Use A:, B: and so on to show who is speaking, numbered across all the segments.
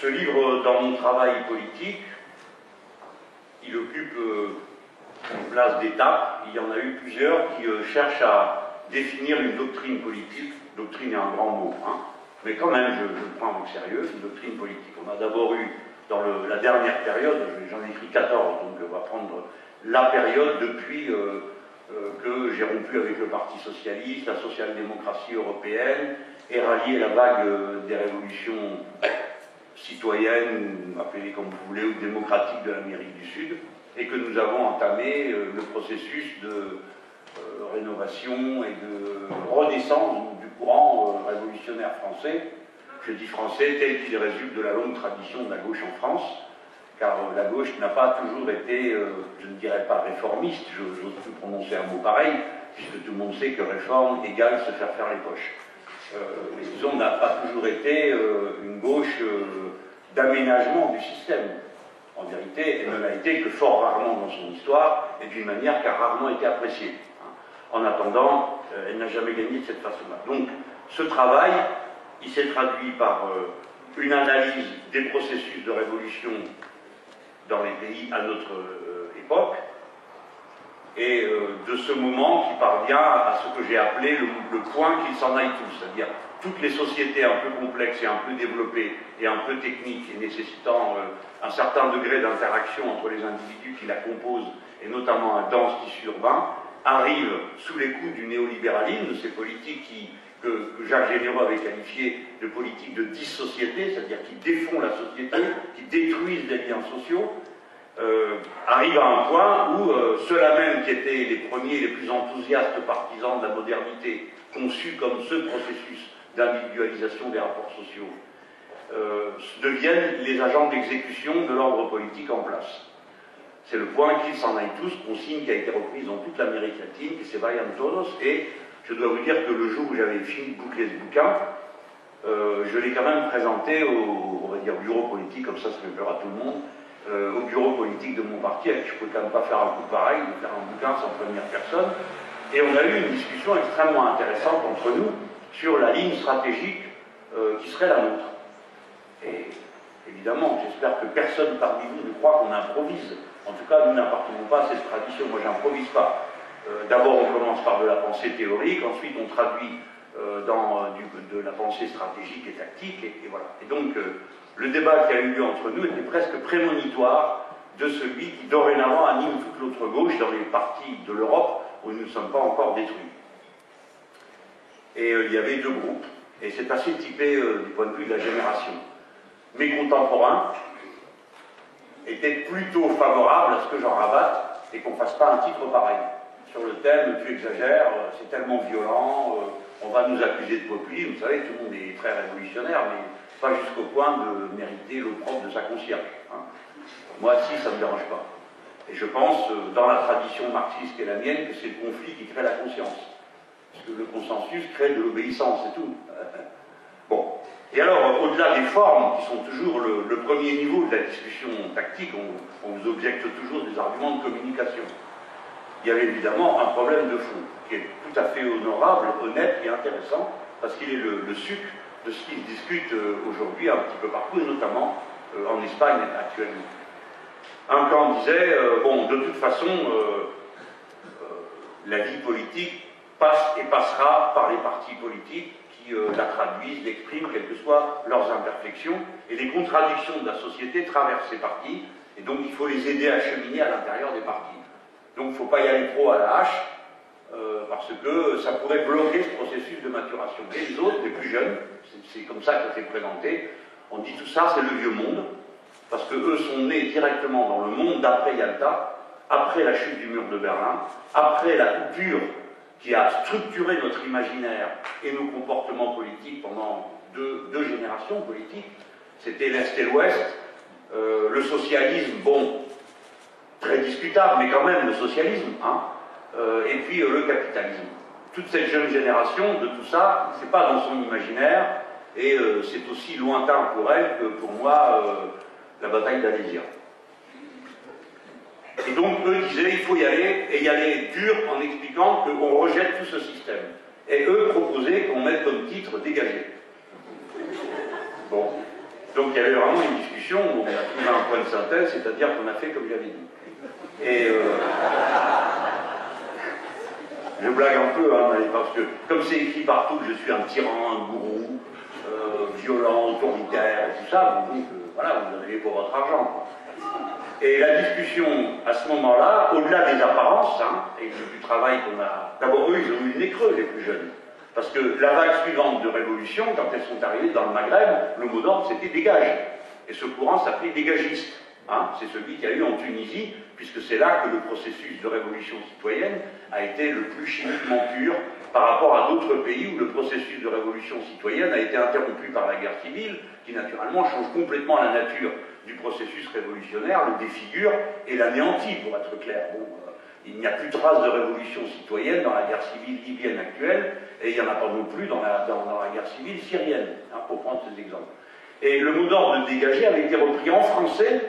A: Ce livre, dans mon travail politique, il occupe une place d'étape. Il y en a eu plusieurs qui cherchent à définir une doctrine politique. Doctrine est un grand mot, hein, mais quand même, je le prends au sérieux, une doctrine politique. On a d'abord eu, dans la dernière période, j'en ai écrit 14, donc on va prendre la période depuis que j'ai rompu avec le Parti Socialiste, la social-démocratie européenne, et rallié la vague des révolutions citoyennes, ou appelez-les comme vous voulez, ou démocratiques de l'Amérique du Sud, et que nous avons entamé le processus de rénovation et de renaissance du courant révolutionnaire français. Je dis français tel qu'il résulte de la longue tradition de la gauche en France, car la gauche n'a pas toujours été, je ne dirais pas réformiste, j'ose plus prononcer un mot pareil, puisque tout le monde sait que réforme égale se faire faire les poches. Mais disons, n'a pas toujours été une gauche d'aménagement du système. En vérité, elle ne l'a été que fort rarement dans son histoire, et d'une manière qui a rarement été appréciée. En attendant, elle n'a jamais gagné de cette façon-là. Donc, ce travail, il s'est traduit par une analyse des processus de révolution dans les pays à notre époque, et de ce moment qui parvient à ce que j'ai appelé le point qu'ils s'en aillent tous, c'est-à-dire toutes les sociétés un peu complexes et un peu développées et un peu techniques et nécessitant un certain degré d'interaction entre les individus qui la composent, et notamment un dense tissu urbain, arrivent sous les coups du néolibéralisme, de ces politiques que Jacques Généreux avait qualifiées de politiques de dissociété, c'est-à-dire qui défont la société, qui détruisent les liens sociaux, arrive à un point où ceux-là même qui étaient les premiers, les plus enthousiastes partisans de la modernité, conçus comme ce processus d'individualisation des rapports sociaux, deviennent les agents d'exécution de l'ordre politique en place. C'est le point qu'ils s'en aillent tous, consigne qui a été reprise dans toute l'Amérique latine, que c'est vayan todos, et je dois vous dire que le jour où j'avais fini de boucler ce bouquin, je l'ai quand même présenté au, on va dire, bureau politique, comme ça me plaira à tout le monde, au bureau politique de mon parti, avec qui je ne pouvais quand même pas faire un coup pareil, de faire un bouquin sans prévenir personne, et on a eu une discussion extrêmement intéressante entre nous sur la ligne stratégique qui serait la nôtre. Et évidemment, j'espère que personne parmi vous ne croit qu'on improvise. En tout cas, nous n'appartenons pas à cette tradition. Moi, j'improvise pas. D'abord, on commence par de la pensée théorique, ensuite on traduit de la pensée stratégique et tactique, et voilà. Et donc, le débat qui a eu lieu entre nous était presque prémonitoire de celui qui, dorénavant, anime toute l'autre gauche dans les parties de l'Europe où nous ne sommes pas encore détruits. Et il y avait deux groupes, et c'est assez typé du point de vue de la génération. Mes contemporains étaient plutôt favorables à ce que j'en rabatte et qu'on ne fasse pas un titre pareil. Sur le thème, tu exagères, c'est tellement violent, on va nous accuser de populisme. Vous savez, tout le monde est très révolutionnaire, mais pas jusqu'au point de mériter l'opprobre de sa concierge. Hein. Moi, si, ça ne me dérange pas. Et je pense, dans la tradition marxiste qui est la mienne, que c'est le conflit qui crée la conscience. Parce que le consensus crée de l'obéissance, c'est tout. Bon. Et alors, au-delà des formes, qui sont toujours le premier niveau de la discussion tactique, on vous objecte toujours des arguments de communication. Il y avait évidemment un problème de fond, qui est tout à fait honorable, honnête et intéressant, parce qu'il est le sucre de ce qui se discute aujourd'hui un petit peu partout, et notamment en Espagne actuellement. Un camp disait, bon, de toute façon, la vie politique passe et passera par les partis politiques qui la traduisent, l'expriment, quelles que soient leurs imperfections, et les contradictions de la société traversent ces partis, et donc il faut les aider à cheminer à l'intérieur des partis. Donc il ne faut pas y aller trop à la hache, parce que ça pourrait bloquer ce processus de maturation. Et les autres, les plus jeunes, c'est comme ça que ça s'est présenté, on dit tout ça, c'est le vieux monde, parce qu'eux sont nés directement dans le monde d'après Yalta, après la chute du mur de Berlin, après la coupure qui a structuré notre imaginaire et nos comportements politiques pendant deux générations politiques. C'était l'Est et l'Ouest, le socialisme, bon, très discutable, mais quand même le socialisme, hein, et puis le capitalisme. Toute cette jeune génération de tout ça, c'est pas dans son imaginaire, et c'est aussi lointain pour elle que pour moi la bataille d'Alésia. Et donc eux disaient il faut y aller, et y aller dur en expliquant qu'on rejette tout ce système. Et eux proposaient qu'on mette comme titre dégagé. Bon. Donc il y avait vraiment une discussion où on a trouvé un point de synthèse, c'est-à-dire qu'on a fait comme j'avais dit. Et je blague un peu, hein, parce que comme c'est écrit partout que je suis un tyran, un gourou, violent, autoritaire, et tout ça, vous dites que voilà, vous en avez pour votre argent, quoi. Et la discussion, à ce moment-là, au-delà des apparences, hein, et du travail qu'on a... D'abord, eux, ils ont eu le nez creux, les plus jeunes. Parce que la vague suivante de révolution, quand elles sont arrivées dans le Maghreb, le mot d'ordre, c'était dégage. Et ce courant s'appelait dégagiste. Hein, c'est celui qu'il y a eu en Tunisie, puisque c'est là que le processus de révolution citoyenne a été le plus chimiquement pur par rapport à d'autres pays où le processus de révolution citoyenne a été interrompu par la guerre civile, qui naturellement change complètement la nature du processus révolutionnaire, le défigure et l'anéantit, pour être clair. Bon, il n'y a plus de trace de révolution citoyenne dans la guerre civile libyenne actuelle, et il n'y en a pas non plus dans la guerre civile syrienne, hein, pour prendre ces exemples. Et le mot d'ordre de dégager avait été repris en français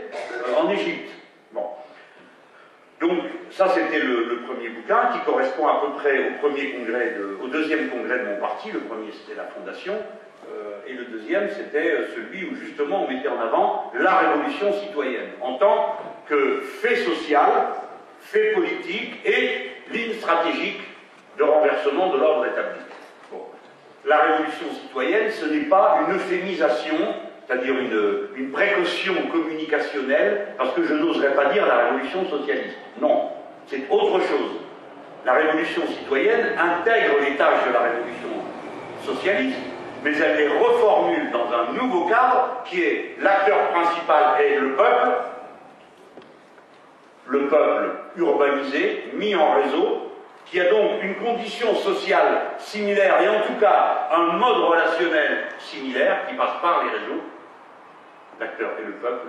A: en Égypte. Bon. Donc, ça c'était le premier bouquin qui correspond à peu près au deuxième congrès de mon parti. Le premier c'était la Fondation, et le deuxième c'était celui où justement on mettait en avant la révolution citoyenne en tant que fait social, fait politique et ligne stratégique de renversement de l'ordre établi. Bon. La révolution citoyenne, ce n'est pas une euphémisation, c'est-à-dire une précaution communicationnelle, parce que je n'oserais pas dire la révolution socialiste. Non, c'est autre chose. La révolution citoyenne intègre les tâches de la révolution socialiste, mais elle les reformule dans un nouveau cadre qui est l'acteur principal est le peuple urbanisé, mis en réseau, qui a donc une condition sociale similaire, et en tout cas un mode relationnel similaire, qui passe par les réseaux, l'acteur et le peuple.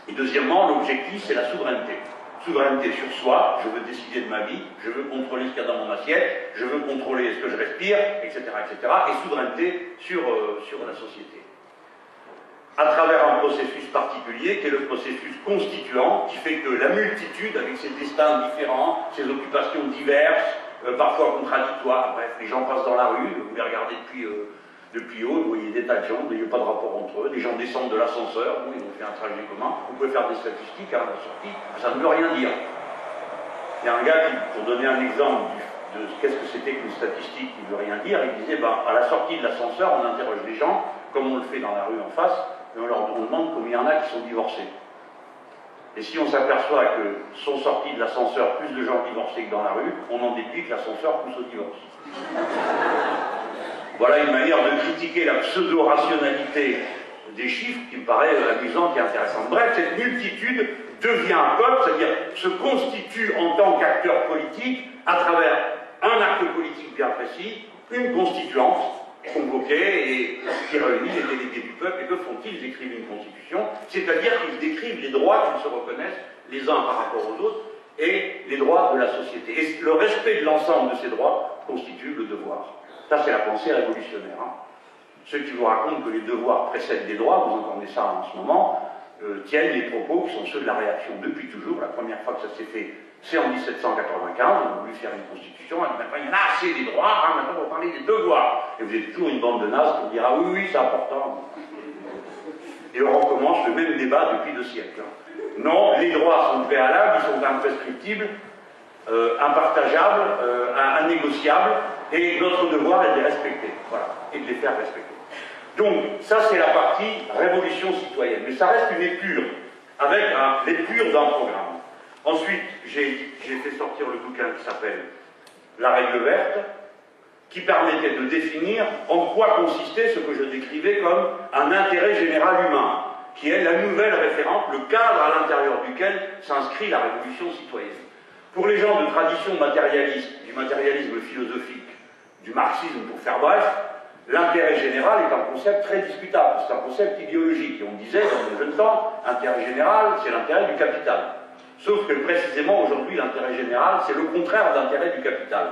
A: Et deuxièmement, l'objectif, c'est la souveraineté. Souveraineté sur soi, je veux décider de ma vie, je veux contrôler ce qu'il y a dans mon assiette, je veux contrôler ce que je respire, etc., etc., et souveraineté sur la société. À travers un processus particulier, qui est le processus constituant, qui fait que la multitude, avec ses destins différents, ses occupations diverses, parfois contradictoires, bref, les gens passent dans la rue, vous les regardez depuis haut, vous voyez des tas de gens, il n'y a pas de rapport entre eux, des gens descendent de l'ascenseur, bon, ils ont fait un trajet commun, vous pouvez faire des statistiques à la sortie, ça ne veut rien dire. Il y a un gars qui, pour donner un exemple de qu'est-ce que c'était qu'une statistique qui ne veut rien dire, il disait, à la sortie de l'ascenseur, on interroge les gens, comme on le fait dans la rue en face, et on demande combien il y en a qui sont divorcés. Et si on s'aperçoit que sont sortis de l'ascenseur plus de gens divorcés que dans la rue, on en déduit que l'ascenseur pousse au divorce. Voilà une manière de critiquer la pseudo-rationalité des chiffres qui me paraît amusante et intéressante. Bref, cette multitude devient un peuple, c'est-à-dire se constitue en tant qu'acteur politique à travers un acte politique bien précis, une constituante convoquée et qui réunit les délégués du peuple. Et que font-ils? Ils écrivent une constitution, c'est-à-dire qu'ils décrivent les droits qu'ils se reconnaissent les uns par rapport aux autres et les droits de la société. Et le respect de l'ensemble de ces droits constitue le devoir. Ça, c'est la pensée révolutionnaire. Hein. Ceux qui vous racontent que les devoirs précèdent les droits, vous entendez ça en ce moment, tiennent les propos qui sont ceux de la réaction depuis toujours. La première fois que ça s'est fait, c'est en 1795, on a voulu faire une constitution, on a dit maintenant il y en a assez des droits, hein, maintenant on va parler des devoirs. Et vous êtes toujours une bande de nazes qui dira oui, oui, c'est important. Et on recommence le même débat depuis 2 siècles. Hein. Non, les droits sont préalables, ils sont imprescriptibles, impartageables, innégociables, et notre devoir est de les respecter, voilà, et de les faire respecter. Donc, ça c'est la partie révolution citoyenne, mais ça reste une épure, avec l'épure d'un programme. Ensuite, j'ai fait sortir le bouquin qui s'appelle La règle verte, qui permettait de définir en quoi consistait ce que je décrivais comme un intérêt général humain, qui est la nouvelle référence, le cadre à l'intérieur duquel s'inscrit la révolution citoyenne. Pour les gens de tradition matérialiste, du matérialisme philosophique, du marxisme pour faire bref, l'intérêt général est un concept très discutable, c'est un concept idéologique. Et on disait dans le jeune temps, intérêt général, c'est l'intérêt du capital. Sauf que précisément aujourd'hui, l'intérêt général, c'est le contraire d'intérêt du capital.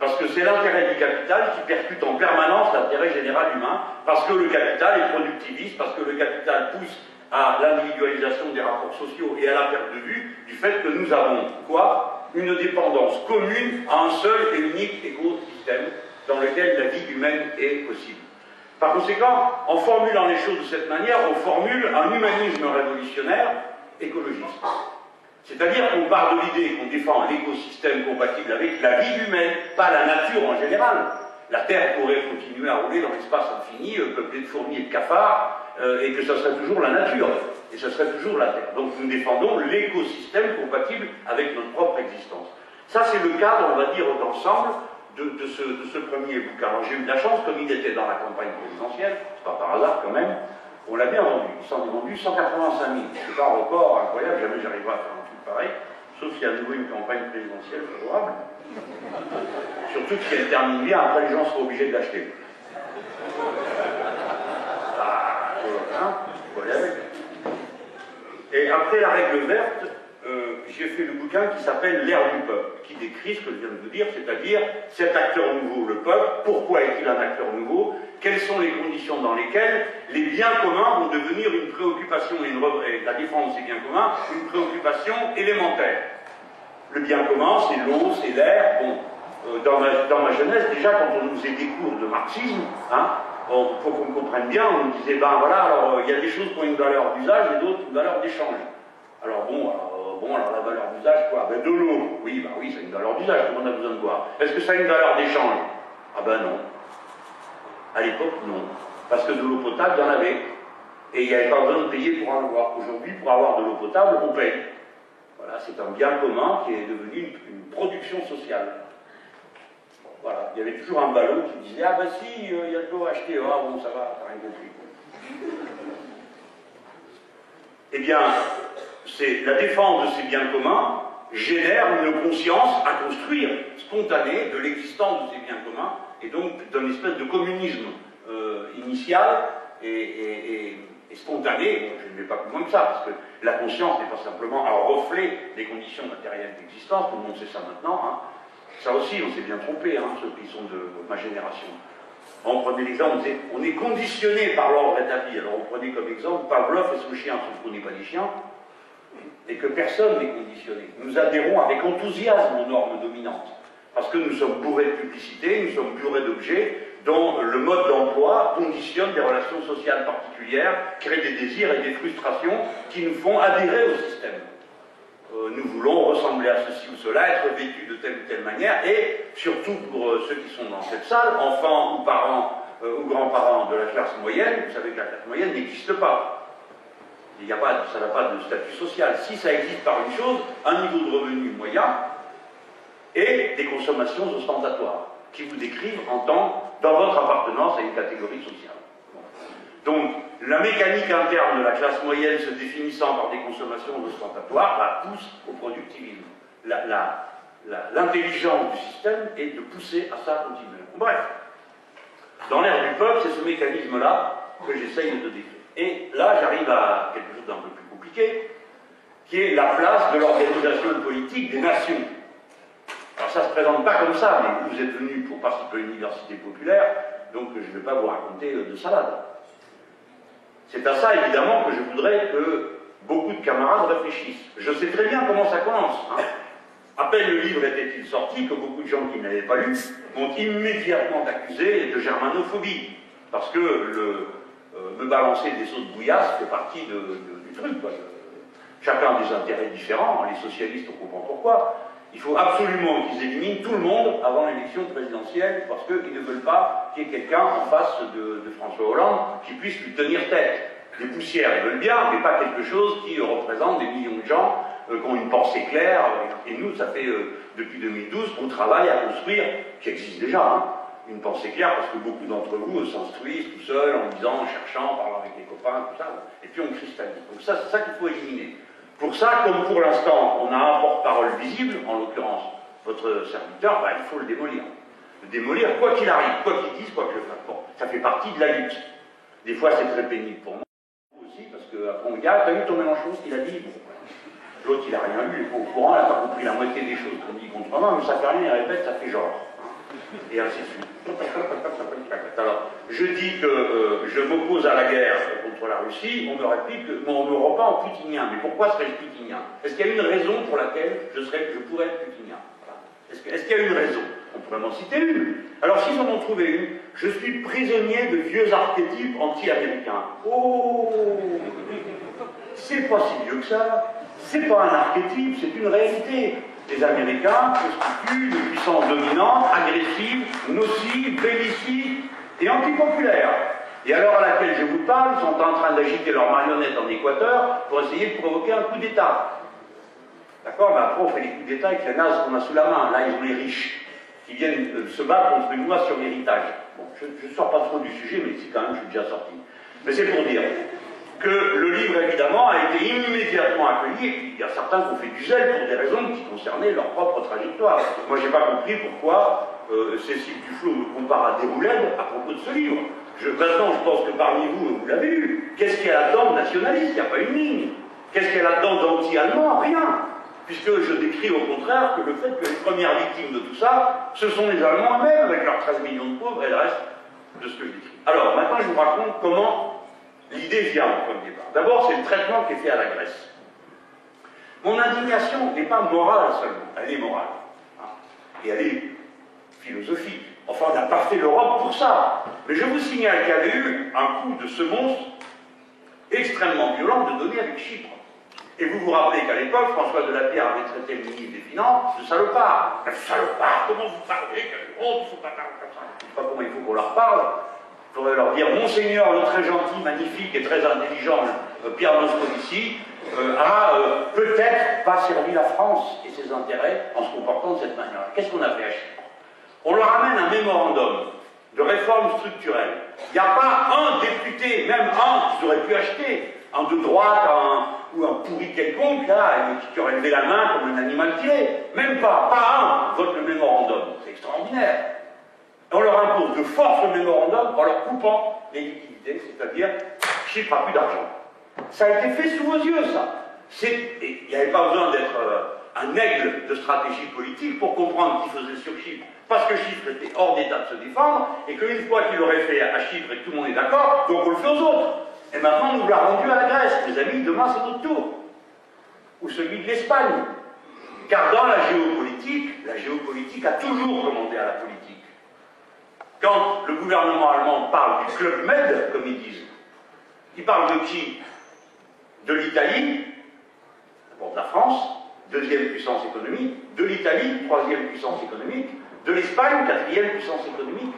A: Parce que c'est l'intérêt du capital qui percute en permanence l'intérêt général humain, parce que le capital est productiviste, parce que le capital pousse à l'individualisation des rapports sociaux et à la perte de vue du fait que nous avons, quoi? Une dépendance commune à un seul et unique écosystème dans lequel la vie humaine est possible. Par conséquent, en formulant les choses de cette manière, on formule un humanisme révolutionnaire écologiste. C'est-à-dire qu'on part de l'idée qu'on défend l'écosystème compatible avec la vie humaine, pas la nature en général. La Terre pourrait continuer à rouler dans l'espace infini, peuplé de fourmis et de cafards, et que ça serait toujours la nature, et ça serait toujours la Terre. Donc nous défendons l'écosystème compatible avec notre propre existence. Ça, c'est le cadre, on va dire, d'ensemble de ce premier bouquin. Alors j'ai eu de la chance, comme il était dans la campagne présidentielle, c'est pas par hasard quand même, on l'a bien vendu. Il s'en est vendu 185 000. C'est pas un record incroyable, jamais j'arriverai à faire un truc pareil, sauf s'il y a à nouveau une campagne présidentielle favorable. Surtout si elle termine bien, après les gens seront obligés de l'acheter. Ah, hein, faut aller avec. Et après la règle verte, j'ai fait le bouquin qui s'appelle L'ère du peuple, qui décrit ce que je viens de vous dire, c'est-à-dire cet acteur nouveau, le peuple. Pourquoi est-il un acteur nouveau? Quelles sont les conditions dans lesquelles les biens communs vont devenir une préoccupation et la défense des biens communs, une préoccupation élémentaire. Le bien commun, c'est l'eau, c'est l'air. Bon, dans ma jeunesse, déjà, quand on nous faisait des cours de marxisme, hein, pour qu'on comprenne bien, on nous disait, ben voilà, alors il y a des choses qui ont une valeur d'usage et d'autres une valeur d'échange. Alors la valeur d'usage, quoi? Ben de l'eau. Oui, ben oui, c'est une valeur d'usage, tout le monde a besoin de boire. Est-ce que ça a une valeur d'échange? Ah ben non. À l'époque, non. Parce que de l'eau potable, il y en avait. Et il n'y avait pas besoin de payer pour en avoir. Aujourd'hui, pour avoir de l'eau potable, on paye. Voilà, c'est un bien commun qui est devenu une production sociale. Voilà, il y avait toujours un ballot qui disait, ah ben si, il y a de l'eau à acheter, ah bon, ça va, t'as rien compris. Eh bien, la défense de ces biens communs génère une conscience à construire, spontanée, de l'existence de ces biens communs, et donc d'un espèce de communisme initial et spontané. Bon, je ne vais pas plus loin que ça, parce que la conscience n'est pas simplement un reflet des conditions matérielles d'existence, tout le monde sait ça maintenant, hein. Ça aussi, on s'est bien trompé, hein, ceux qui sont de ma génération. On prenait l'exemple, on est conditionné par l'ordre établi. Alors on prenait comme exemple Pavlov et son chien, sauf qu'on n'est pas des chiens, et que personne n'est conditionné. Nous adhérons avec enthousiasme aux normes dominantes, parce que nous sommes bourrés de publicité, nous sommes bourrés d'objets dont le mode d'emploi conditionne des relations sociales particulières, crée des désirs et des frustrations qui nous font adhérer au système. Nous voulons ressembler à ceci ou cela, être vêtus de telle ou telle manière, et surtout pour ceux qui sont dans cette salle, enfants ou parents ou grands-parents de la classe moyenne, vous savez que la classe moyenne n'existe pas. Ça n'a pas de statut social. Si ça existe par une chose, un niveau de revenu moyen et des consommations ostentatoires, qui vous décrivent dans votre appartenance à une catégorie sociale. Donc, la mécanique interne de la classe moyenne se définissant par des consommations ostentatoires pousse au productivisme. L'intelligence du système est de pousser à ça continuellement. Bref, dans l'ère du peuple, c'est ce mécanisme-là que j'essaye de décrire. Et là, j'arrive à quelque chose d'un peu plus compliqué, qui est la place de l'organisation politique des nations. Alors ça ne se présente pas comme ça, mais vous êtes venus pour participer à l'université populaire, donc je ne vais pas vous raconter de salade. C'est à ça, évidemment, que je voudrais que beaucoup de camarades réfléchissent. Je sais très bien comment ça commence. Hein. À peine le livre était-il sorti, que beaucoup de gens qui ne l'avaient pas lu m'ont immédiatement accusé de germanophobie. Parce que me balancer des sauts de bouillasse fait partie du truc. Quoi. Chacun a des intérêts différents, les socialistes, on comprend pourquoi. Il faut absolument qu'ils éliminent tout le monde avant l'élection présidentielle, parce qu'ils ne veulent pas qu'il y ait quelqu'un en face de François Hollande qui puisse lui tenir tête. Les poussières, ils veulent bien, mais pas quelque chose qui représente des millions de gens qui ont une pensée claire. Et nous, ça fait depuis 2012 qu'on travaille à construire, qui existe déjà, hein, une pensée claire, parce que beaucoup d'entre vous s'instruisent tout seuls, en lisant, en cherchant, en parlant avec les copains, tout ça, et puis on cristallise. Donc ça, c'est ça qu'il faut éliminer. Pour ça, comme pour l'instant, on a un porte-parole visible, en l'occurrence votre serviteur, il faut le démolir. Le démolir, quoi qu'il arrive, quoi qu'il dise, quoi que je fasse. Bon, ça fait partie de la lutte. Des fois, c'est très pénible pour moi aussi, parce qu'après on me dit, ah, t'as vu ton Mélenchon, ce qu'il a dit? L'autre, il n'a rien lu, il n'est pas au courant, il n'a pas compris la moitié des choses qu'on dit contre moi, mais ça fait rien, il répète, ça fait genre. Et ainsi de suite. Alors, je dis que je m'oppose à la guerre contre la Russie, on me réplique que on me repeint en putinien. Mais pourquoi serais-je putinien? Est-ce qu'il y a une raison pour laquelle je pourrais être putinien? Voilà. Est-ce qu'il y a une raison? On pourrait m'en citer une. Alors s'ils en ont trouvé une, je suis prisonnier de vieux archétypes anti-américains. Oh, c'est pas si vieux que ça. C'est pas un archétype, c'est une réalité. Les Américains constituent une puissance dominante, agressive, nocive, bellicide et antipopulaire. Et à l'heure à laquelle je vous parle, ils sont en train d'agiter leurs marionnettes en Équateur pour essayer de provoquer un coup d'État. D'accord? Mais après, on fait les coups d'État avec les nazes qu'on a sous la main. Là, ils ont les riches qui viennent se battre contre une loi sur l'héritage. Bon, je ne sors pas trop du sujet, mais ici, quand même, je suis déjà sorti. Mais c'est pour dire que le livre, évidemment, a été immédiatement accueilli, et puis il y a certains qui ont fait du zèle pour des raisons qui concernaient leur propre trajectoire. Moi, je n'ai pas compris pourquoi Cécile Duflot me compare à Déroulède à propos de ce livre. Maintenant, je pense que parmi vous, vous l'avez lu. Qu'est-ce qu'il y a là-dedans de nationaliste? Il n'y a pas une ligne. Qu'est-ce qu'il y a là-dedans d'anti-allemand? Rien. Puisque je décris au contraire que le fait que les premières victimes de tout ça, ce sont les Allemands eux-mêmes, avec leurs 13 millions de pauvres et le reste de ce que je décris. Alors, maintenant, je vous raconte comment l'idée vient au point de départ. D'abord, c'est le traitement qui est fait à la Grèce. Mon indignation n'est pas morale seulement, elle est morale. Hein, et elle est philosophique. Enfin, on n'a pas fait l'Europe pour ça. Mais je vous signale qu'il y avait eu un coup de semonce extrêmement violent de donner avec Chypre. Et vous vous rappelez qu'à l'époque, François Delapierre avait traité le ministre des Finances de salopard. Salopard, comment vous parlez? Quelle honte, il ne faut pas parler comme ça. Je ne sais pas comment il faut qu'on leur parle. Il faudrait leur dire, Monseigneur, le très gentil, magnifique et très intelligent Pierre Moscovici a peut-être pas servi la France et ses intérêts en se comportant de cette manière. Qu'est-ce qu'on a fait à Chypre? On leur amène un mémorandum de réforme structurelle. Il n'y a pas un député, même un qu'ils auraient pu acheter, un de droite, ou un pourri quelconque, là, qui aurait levé la main comme un animal tiré. Même pas un vote le mémorandum. C'est extraordinaire. On leur impose de force le mémorandum en leur coupant les liquidités, c'est-à-dire Chypre n'a plus d'argent. Ça a été fait sous vos yeux, ça. Il n'y avait pas besoin d'être un aigle de stratégie politique pour comprendre ce qu'il faisait sur Chypre. Parce que Chypre était hors d'état de se défendre, et qu'une fois qu'il l'aurait fait à Chypre et que tout le monde est d'accord, donc on le fait aux autres. Et maintenant, on nous l'a rendu à la Grèce. Les amis, demain, c'est notre tour. Ou celui de l'Espagne. Car dans la géopolitique a toujours commandé à la politique. Quand le gouvernement allemand parle du Club Med, comme ils disent, il parle de qui? De l'Italie, d'abord de la France, deuxième puissance économique, de l'Italie, troisième puissance économique, de l'Espagne, quatrième puissance économique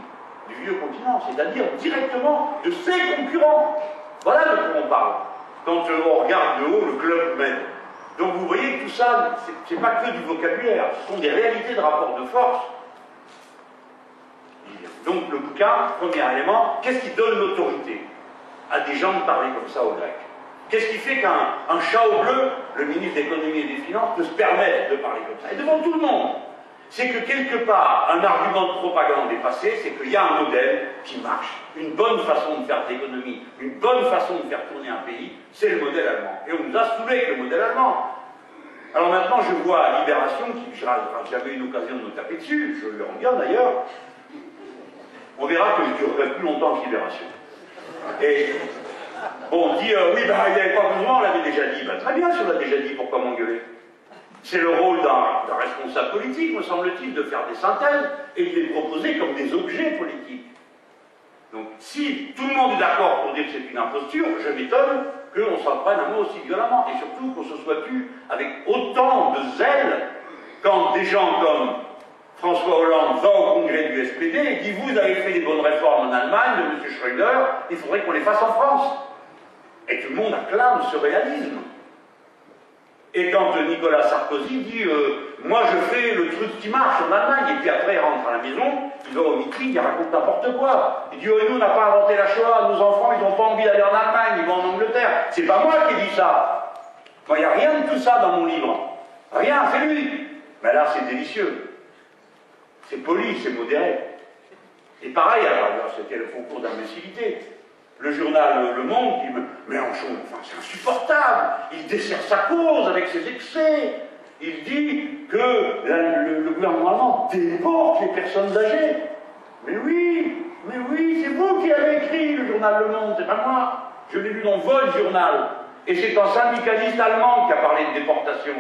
A: du vieux continent, c'est-à-dire directement de ses concurrents. Voilà de quoi on parle, quand on regarde de haut le Club Med. Donc vous voyez que tout ça, c'est pas que du vocabulaire, ce sont des réalités de rapport de force. Donc le bouquin, premier élément, qu'est-ce qui donne l'autorité à des gens de parler comme ça aux Grecs? Qu'est-ce qui fait qu'un chat au bleu, le ministre de l'économie et des finances, peut se permettre de parler comme ça? Et devant tout le monde. C'est que quelque part, un argument de propagande est passé, c'est qu'il y a un modèle qui marche. Une bonne façon de faire de l'économie, une bonne façon de faire tourner un pays, c'est le modèle allemand. Et on nous a saoulés avec le modèle allemand. Alors maintenant, je vois à Libération, qui j'avais une occasion de me taper dessus, je lui rends bien d'ailleurs, on verra que je ne durerai plus longtemps que Libération. Et bon, on dit, oui, il n'y avait pas besoin, on l'avait déjà dit. Très bien, si on l'a déjà dit, pourquoi m'engueuler? C'est le rôle d'un responsable politique, me semble-t-il, de faire des synthèses et de les proposer comme des objets politiques. Donc, si tout le monde est d'accord pour dire que c'est une imposture, je m'étonne qu'on s'en prenne à moi aussi violemment, et surtout qu'on se soit tue avec autant de zèle quand des gens comme François Hollande va au congrès du SPD et dit « Vous avez fait des bonnes réformes en Allemagne de M. Schröder, il faudrait qu'on les fasse en France. » Et tout le monde acclame ce réalisme. Et quand Nicolas Sarkozy dit moi je fais le truc qui marche en Allemagne, et puis après il rentre à la maison, il va au meeting, il raconte n'importe quoi. Il dit nous on n'a pas inventé la Shoah, nos enfants ils n'ont pas envie d'aller en Allemagne, ils vont en Angleterre. C'est pas moi qui ai dit ça. Moi il n'y a rien de tout ça dans mon livre. Rien, c'est lui. Mais là c'est délicieux. C'est poli, c'est modéré. Et pareil, alors c'était le concours d'imbécilité. Le journal Le Monde dit Mélenchon, enfin c'est insupportable, il dessert sa cause avec ses excès. Il dit que le gouvernement allemand déporte les personnes âgées. Mais oui, c'est vous qui avez écrit le journal Le Monde, c'est pas moi. Je l'ai lu dans votre journal. Et c'est un syndicaliste allemand qui a parlé de déportation.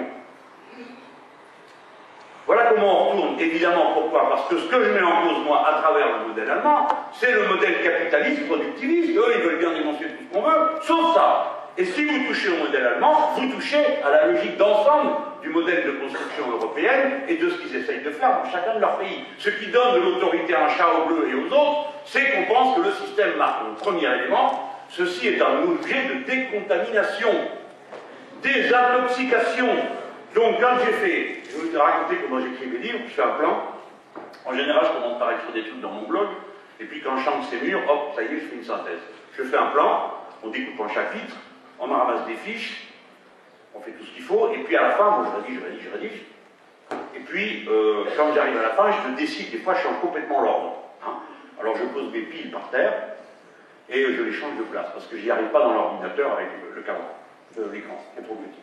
A: Voilà comment on retourne. Évidemment, pourquoi? Parce que ce que je mets en cause, moi, à travers le modèle allemand, c'est le modèle capitaliste, productiviste. Eux, ils veulent bien dénoncer tout ce qu'on veut, sauf ça. Et si vous touchez au modèle allemand, vous touchez à la logique d'ensemble du modèle de construction européenne et de ce qu'ils essayent de faire dans chacun de leurs pays. Ce qui donne de l'autorité à un chat au bleu et aux autres, c'est qu'on pense que le système marche. Donc, premier élément, ceci est un objet de décontamination, désintoxication. Donc, quand j'ai fait, je vais vous raconter comment j'écris mes livres, je fais un plan. En général, je commence par écrire des trucs dans mon blog, et puis quand je chante ces murs, hop, ça y est, je fais une synthèse. Je fais un plan, on découpe en chapitres, on en ramasse des fiches, on fait tout ce qu'il faut, et puis à la fin, moi je rédige. Et puis, quand j'arrive à la fin, je décide, des fois je change complètement l'ordre. Hein. Alors je pose mes piles par terre, et je les change de place, parce que j'y arrive pas dans l'ordinateur avec le cadran, l'écran, qui est trop petit.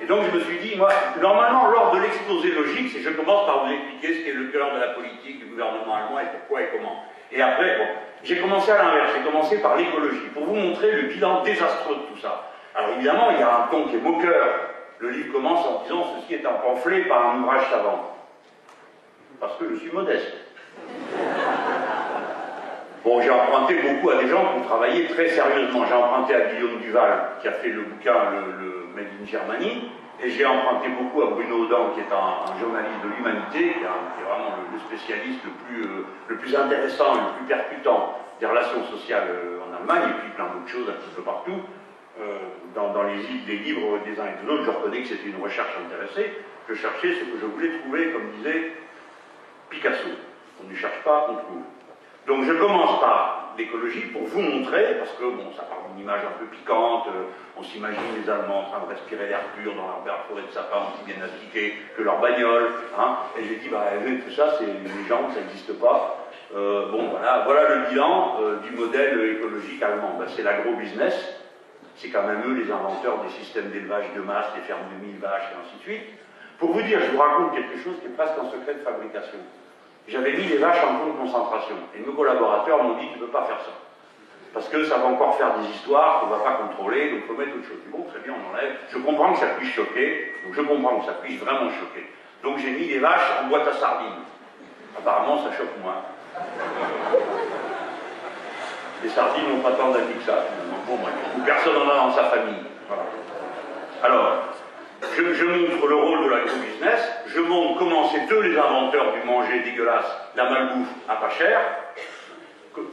A: Et donc je me suis dit, moi, normalement, lors de l'exposé logique, c'est je commence par vous expliquer ce qu'est le cœur de la politique du gouvernement allemand et pourquoi et comment. Et après, bon, j'ai commencé à l'inverse, j'ai commencé par l'écologie, pour vous montrer le bilan désastreux de tout ça. Alors évidemment, il y a un ton qui est moqueur. Le livre commence en disant, ceci est un pamphlet par un ouvrage savant. Parce que je suis modeste. Bon, j'ai emprunté beaucoup à des gens qui ont travaillé très sérieusement. J'ai emprunté à Guillaume Duval, qui a fait le bouquin le Made in Germany, et j'ai emprunté beaucoup à Bruno Audin, qui est un journaliste de l'humanité, qui est vraiment le spécialiste le plus intéressant et le plus percutant des relations sociales en Allemagne, et puis plein d'autres choses un petit peu partout. Dans les livres des uns et des autres, je reconnais que c'était une recherche intéressée. Je cherchais ce que je voulais trouver, comme disait Picasso. On ne cherche pas, on trouve. Donc je commence par l'écologie pour vous montrer, parce que bon, ça part d'une image un peu piquante, on s'imagine les Allemands en train de respirer l'air pur dans leur forêt de sapin qui viennent astiquer que leur bagnole, hein, et j'ai dit, bah tout ça, c'est les gens, ça n'existe pas. Bon, voilà le bilan du modèle écologique allemand. Ben, c'est l'agro-business, c'est quand même eux les inventeurs des systèmes d'élevage de masse, des fermes de 1000 vaches, et ainsi de suite. Pour vous dire, je vous raconte quelque chose qui est presque un secret de fabrication. J'avais mis les vaches en camp de concentration. Et nos collaborateurs m'ont dit, tu ne peux pas faire ça. Parce que ça va encore faire des histoires qu'on ne va pas contrôler, donc il faut mettre autre chose. Bon, très bien, on enlève. Je comprends que ça puisse choquer, donc je comprends que ça puisse vraiment choquer. Donc j'ai mis les vaches en boîte à sardines. Apparemment, ça choque moins. Les sardines n'ont pas tant d'avis que ça, finalement. Bon, bref, ou personne n'en a dans sa famille. Voilà. Alors, je montre le rôle de l'agro-business, je montre comment c'est eux les inventeurs du manger dégueulasse, la malbouffe à pas cher,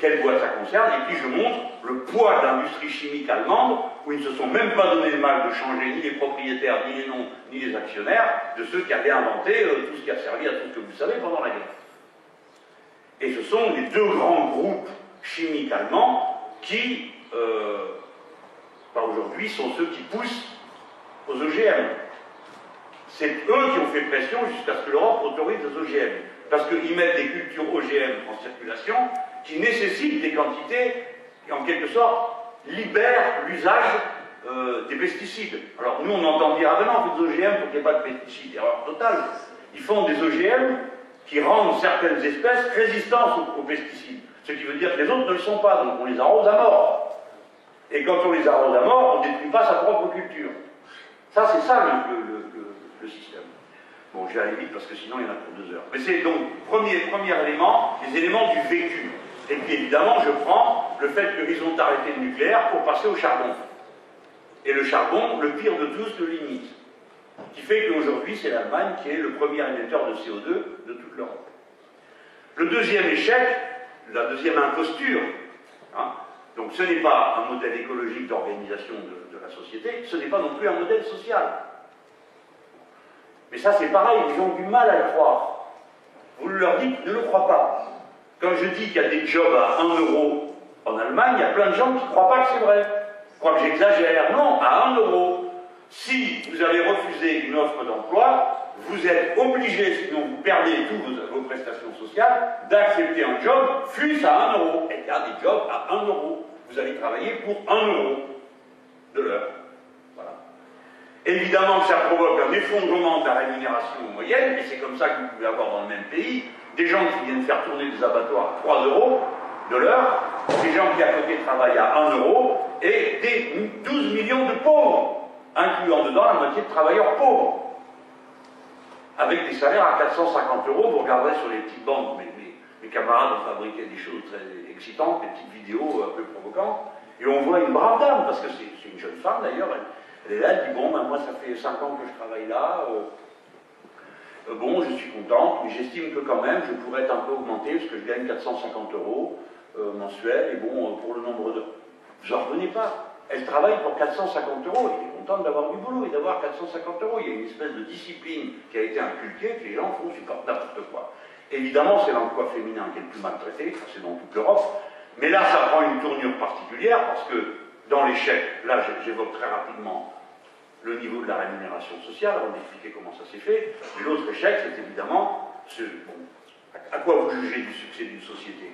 A: quelle boîte ça concerne, et puis je montre le poids de l'industrie chimique allemande, où ils ne se sont même pas donné le mal de changer ni les propriétaires, ni les noms, ni les actionnaires, de ceux qui avaient inventé tout ce qui a servi à tout ce que vous savez pendant la guerre. Et ce sont les deux grands groupes chimiques allemands qui, aujourd'hui, sont ceux qui poussent aux OGM. C'est eux qui ont fait pression jusqu'à ce que l'Europe autorise les OGM. Parce qu'ils mettent des cultures OGM en circulation qui nécessitent des quantités qui, en quelque sorte, libèrent l'usage des pesticides. Alors nous, on entend dire, ah ben non, on fait des OGM pour qu'il n'y ait pas de pesticides. Erreur totale. Ils font des OGM qui rendent certaines espèces résistantes aux pesticides. Ce qui veut dire que les autres ne le sont pas, donc on les arrose à mort. Et quand on les arrose à mort, on ne détruit pas sa propre culture. Ça, c'est ça le système. Bon, je vais aller vite parce que sinon il y en a pour 2 heures. Mais c'est donc, premier élément, les éléments du vécu. Et puis évidemment, je prends le fait qu'ils ont arrêté le nucléaire pour passer au charbon. Et le charbon, le pire de tous, le limite. Qui fait qu'aujourd'hui, c'est l'Allemagne qui est le premier émetteur de CO2 de toute l'Europe. Le deuxième échec, la deuxième imposture, hein, donc ce n'est pas un modèle écologique d'organisation de la société, ce n'est pas non plus un modèle social. Mais ça c'est pareil, ils ont du mal à le croire. Vous leur dites, ils ne le croient pas. Quand je dis qu'il y a des jobs à 1 euro en Allemagne, il y a plein de gens qui ne croient pas que c'est vrai. Ils croient que j'exagère. Non, à 1 euro. Si vous avez refusé une offre d'emploi, vous êtes obligé, sinon vous perdez toutes vos prestations sociales, d'accepter un job, fût-ce à 1 euro. Et il y a des jobs à 1 euro. Vous allez travailler pour 1 euro de l'heure. Voilà. Évidemment que ça provoque un effondrement de la rémunération moyenne, et c'est comme ça que vous pouvez avoir dans le même pays des gens qui viennent faire tourner des abattoirs à 3 euros de l'heure, des gens qui à côté travaillent à 1 euro, et des 12 millions de pauvres, incluant dedans la moitié de travailleurs pauvres. avec des salaires à 450 €. Vous regarderez sur les petites bandes, mes camarades ont fabriqué des choses très excitantes, des petites vidéos un peu provocantes, et on voit une brave dame, parce que c'est une jeune femme d'ailleurs, elle est là, elle dit bon, ben, moi ça fait 5 ans que je travaille là, bon, je suis contente, mais j'estime que quand même je pourrais être un peu augmenté, parce que je gagne 450 € mensuels, et bon, pour le nombre de... Vous n'en revenez pas. Elle travaille pour 450 €, elle est contente d'avoir du boulot et d'avoir 450 €. Il y a une espèce de discipline qui a été inculquée, que les gens font, supportent n'importe quoi. Évidemment, c'est l'emploi féminin qui est le plus maltraité, c'est dans toute l'Europe, mais là, ça prend une tournure particulière, parce que dans les chèques, là, j'évoque très rapidement le niveau de la rémunération sociale, on va expliquer comment ça s'est fait, mais l'autre échec, c'est évidemment, à quoi vous jugez du succès d'une société?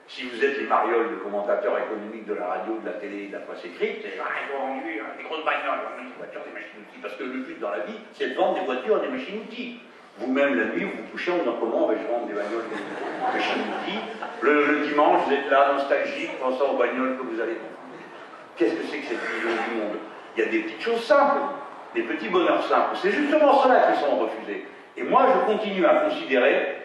A: Si vous êtes les marioles de commentateurs économiques de la radio, de la télé, de la presse écrite, c'est ils ont vendu des grosses bagnoles, des voitures, des machines-outils, parce que le but dans la vie, c'est de vendre des voitures et des machines-outils. Vous-même, la nuit, vous vous couchez en disant comment je vends des bagnoles et des machines-outils. Le dimanche, vous êtes là, nostalgique, pensant aux bagnoles que vous allez vendre. Qu'est-ce que c'est que cette vision du monde? Il y a des petites choses simples, des petits bonheurs simples. C'est justement cela qui sont refusés. Et moi, je continue à considérer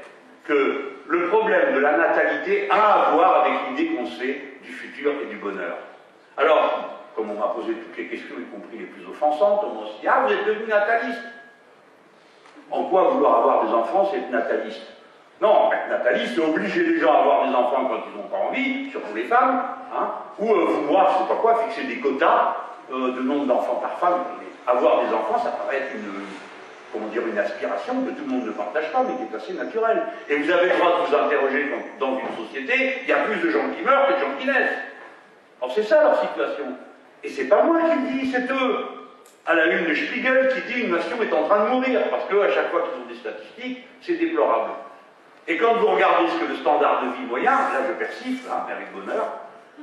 A: que le problème de la natalité a à voir avec l'idée qu'on se fait du futur et du bonheur. Alors, comme on m'a posé toutes les questions, y compris les plus offensantes, on m'a aussi dit « Ah, vous êtes devenu nataliste !» En quoi vouloir avoir des enfants, c'est être nataliste? Non, être nataliste, c'est obliger les gens à avoir des enfants quand ils n'ont pas envie, surtout les femmes, hein, ou vouloir, je ne sais pas quoi, fixer des quotas de nombre d'enfants par femme. Avoir des enfants, ça paraît être une aspiration que tout le monde ne partage pas, mais qui est assez naturelle. Et vous avez le droit de vous interroger dans une société, il y a plus de gens qui meurent que de gens qui naissent. Alors c'est ça leur situation. Et c'est pas moi qui le dis, c'est eux. À la une de Spiegel qui dit une nation est en train de mourir, parce qu'à chaque fois qu'ils ont des statistiques, c'est déplorable. Et quand vous regardez ce que le standard de vie moyen, là je persiste, hein, mais avec bonheur,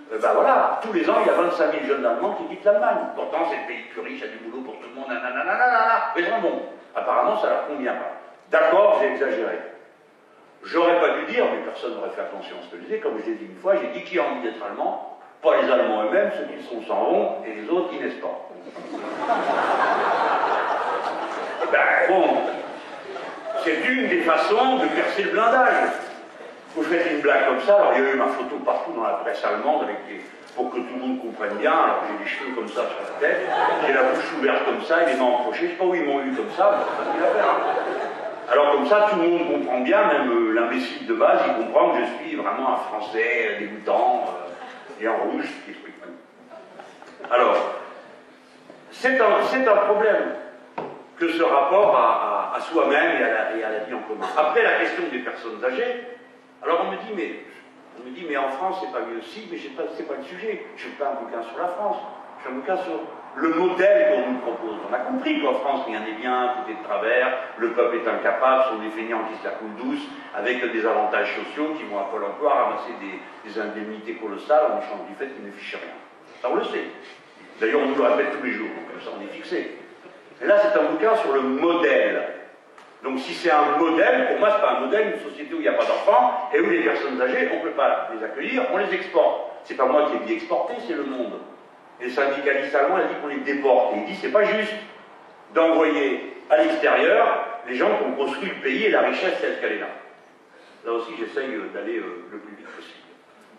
A: ben voilà, tous les ans il y a 25 000 jeunes Allemands qui quittent l'Allemagne. Pourtant c'est le pays le plus riche, il y a du boulot pour tout le monde, nanana. Mais bon, apparemment ça leur convient pas. D'accord, j'ai exagéré. J'aurais pas dû dire, mais personne n'aurait fait attention à ce que je disais, comme je l'ai dit une fois, j'ai dit qui a envie d'être allemand? Pas les Allemands eux-mêmes, ceux qui sont s'en vont, et les autres qui naissent pas. Ben bon, c'est une des façons de percer le blindage. Vous faites une blague comme ça, alors il y a eu ma photo partout dans la presse allemande pour que tout le monde comprenne bien, alors j'ai les cheveux comme ça sur la tête, j'ai la bouche ouverte comme ça, et les mains empochées, je sais pas où ils m'ont eu comme ça, mais c'est pas facile à faire. Alors comme ça, tout le monde comprend bien, même l'imbécile de base, il comprend que je suis vraiment un Français dégoûtant, et en rouge, des trucs. Alors, c'est un problème que ce rapport à soi-même et à la vie en commun. Après, la question des personnes âgées, alors on me dit, mais en France, c'est pas mieux. Si, mais c'est pas le sujet. Je ne fais pas un bouquin sur la France, je fais un bouquin sur le modèle qu'on nous propose. On a compris qu'en France, rien n'est bien, tout est de travers, le peuple est incapable, ce sont des feignants qui se la coulent douce, avec des avantages sociaux qui vont à Pôle emploi ramasser des indemnités colossales en échange du fait qu'ils ne fichent rien. Ça, on le sait. D'ailleurs, on nous le répète tous les jours, donc comme ça, on est fixé. Et là, c'est un bouquin sur le modèle. Donc, si c'est un modèle, pour moi, c'est pas un modèle, une société où il n'y a pas d'enfants et où les personnes âgées, on ne peut pas les accueillir, on les exporte. C'est pas moi qui ai dit exporter, c'est le monde. Et le syndicaliste allemand a dit qu'on les déporte. Et il dit, c'est pas juste d'envoyer à l'extérieur les gens qui ont construit le pays et la richesse telle qu'elle est là. Là aussi, j'essaye d'aller le plus vite possible.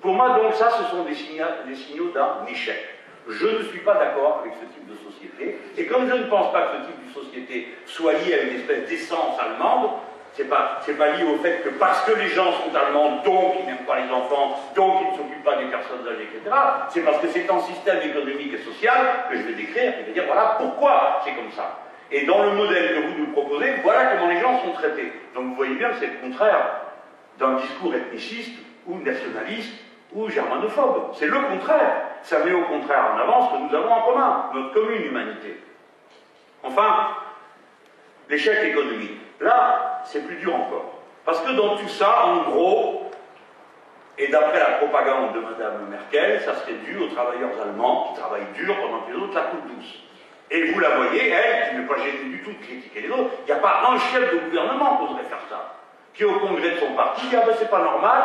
A: Pour moi, donc, ça, ce sont des signaux d'un échec. Je ne suis pas d'accord avec ce type de société, et comme je ne pense pas que ce type de société soit lié à une espèce d'essence allemande, c'est pas lié au fait que parce que les gens sont allemands, donc ils n'aiment pas les enfants, donc ils ne s'occupent pas des personnes âgées, etc. C'est parce que c'est un système économique et social que je vais décrire, et je vais dire voilà pourquoi c'est comme ça. Et dans le modèle que vous nous proposez, voilà comment les gens sont traités. Donc vous voyez bien que c'est le contraire d'un discours ethniciste ou nationaliste ou germanophobe. C'est le contraire. Ça met au contraire en avant ce que nous avons en commun, notre commune humanité. Enfin, l'échec économique. Là, c'est plus dur encore. Parce que dans tout ça, en gros, et d'après la propagande de Mme Merkel, ça serait dû aux travailleurs allemands qui travaillent dur pendant que les autres la coulent douce. Et vous la voyez, elle, qui n'est pas gênée du tout de critiquer les autres, il n'y a pas un chef de gouvernement qui oserait faire ça, qui au congrès de son parti dit ah ben c'est pas normal,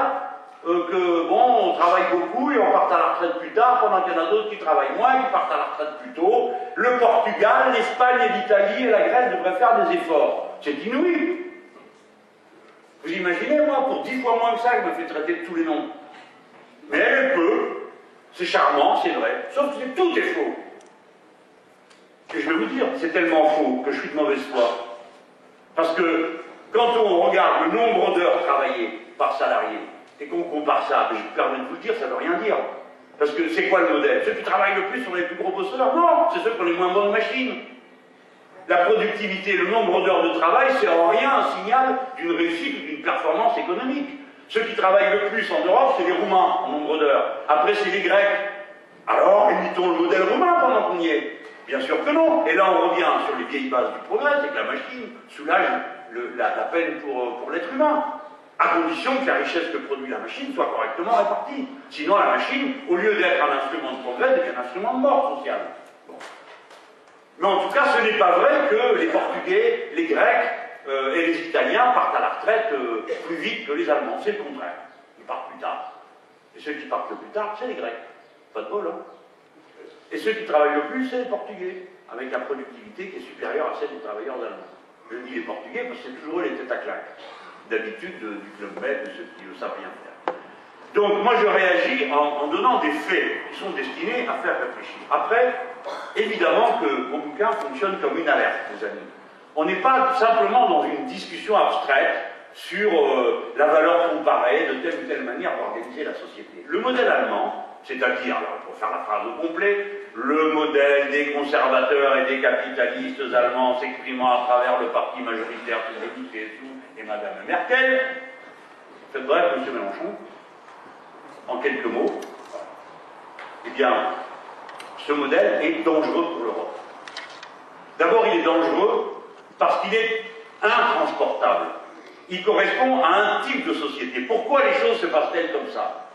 A: que bon, on travaille beaucoup et on part à la retraite plus tard, pendant qu'il y en a d'autres qui travaillent moins et qui partent à la retraite plus tôt. Le Portugal, l'Espagne et l'Italie et la Grèce devraient faire des efforts. C'est inouï. Vous imaginez, moi, pour 10 fois moins que ça, je me fais traiter de tous les noms. Mais elle peut, c'est charmant, c'est vrai, sauf que tout est faux. Et je vais vous dire, c'est tellement faux que je suis de mauvaise foi. Parce que quand on regarde le nombre d'heures travaillées par salarié, et qu'on compare ça, je me permets de vous le dire, ça ne veut rien dire. Parce que c'est quoi le modèle? Ceux qui travaillent le plus sont les plus gros bosseurs? Non, c'est ceux qui ont les moins bonnes machines. La productivité, le nombre d'heures de travail, c'est en rien un signal d'une réussite ou d'une performance économique. Ceux qui travaillent le plus en Europe, c'est les Roumains en nombre d'heures. Après, c'est les Grecs. Alors, imitons le modèle roumain pendant qu'on y est. Bien sûr que non. Et là, on revient sur les vieilles bases du progrès, c'est que la machine soulage la peine pour l'être humain, à condition que la richesse que produit la machine soit correctement répartie. Sinon, la machine, au lieu d'être un instrument de progrès, devient un instrument de mort sociale. Bon. Mais en tout cas, ce n'est pas vrai que les Portugais, les Grecs et les Italiens partent à la retraite plus vite que les Allemands. C'est le contraire. Ils partent plus tard. Et ceux qui partent le plus tard, c'est les Grecs. Pas de bol, hein. Et ceux qui travaillent le plus, c'est les Portugais, avec la productivité qui est supérieure à celle des travailleurs allemands. Je dis les Portugais parce que c'est toujours eux les têtes à claque. D'habitude, du Club Med, de ceux qui ne savent rien faire. Donc, moi, je réagis en donnant des faits qui sont destinés à faire réfléchir. Après, évidemment que mon bouquin fonctionne comme une alerte, les amis. On n'est pas simplement dans une discussion abstraite sur la valeur comparée de telle ou telle manière d'organiser la société. Le modèle allemand, c'est-à-dire, pour faire la phrase au complet, le modèle des conservateurs et des capitalistes allemands s'exprimant à travers le parti majoritaire du CSU et Madame Merkel. Faites bref, M. Mélenchon, en quelques mots, eh bien, ce modèle est dangereux pour l'Europe. D'abord, il est dangereux parce qu'il est intransportable. Il correspond à un type de société. Pourquoi les choses se passent-elles comme ça?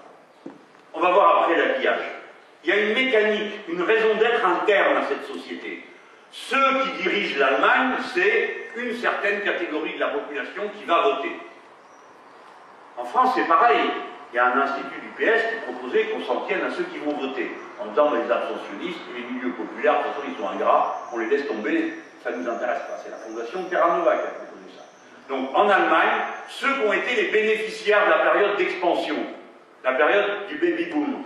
A: On va voir après l'habillage. Il y a une mécanique, une raison d'être interne à cette société. Ceux qui dirigent l'Allemagne, c'est une certaine catégorie de la population qui va voter. En France, c'est pareil. Il y a un institut du PS qui proposait qu'on s'en tienne à ceux qui vont voter. En même temps, les abstentionnistes, les milieux populaires, de toute façon, ils sont ingrats, on les laisse tomber, ça ne nous intéresse pas. C'est la fondation Terra Nova qui a proposé ça. Donc, en Allemagne, ceux qui ont été les bénéficiaires de la période d'expansion, la période du baby-boom,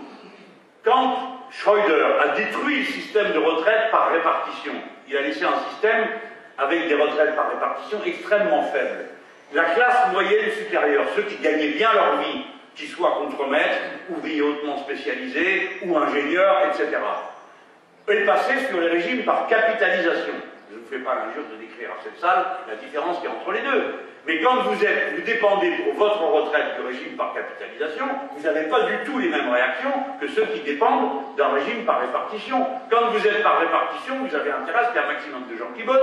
A: quand Schröder a détruit le système de retraite par répartition, il a laissé un système avec des retraites par répartition extrêmement faibles. La classe moyenne supérieure, ceux qui gagnaient bien leur vie, qu'ils soient contremaîtres, ouvriers hautement spécialisés ou ingénieurs, etc., est passé sur les régimes par capitalisation. Je ne fais pas l'injure de décrire à cette salle la différence qu'il y a entre les deux. Mais quand vous dépendez pour votre retraite du régime par capitalisation, vous n'avez pas du tout les mêmes réactions que ceux qui dépendent d'un régime par répartition. Quand vous êtes par répartition, vous avez intérêt à ce qu'il y ait un maximum de gens qui bossent.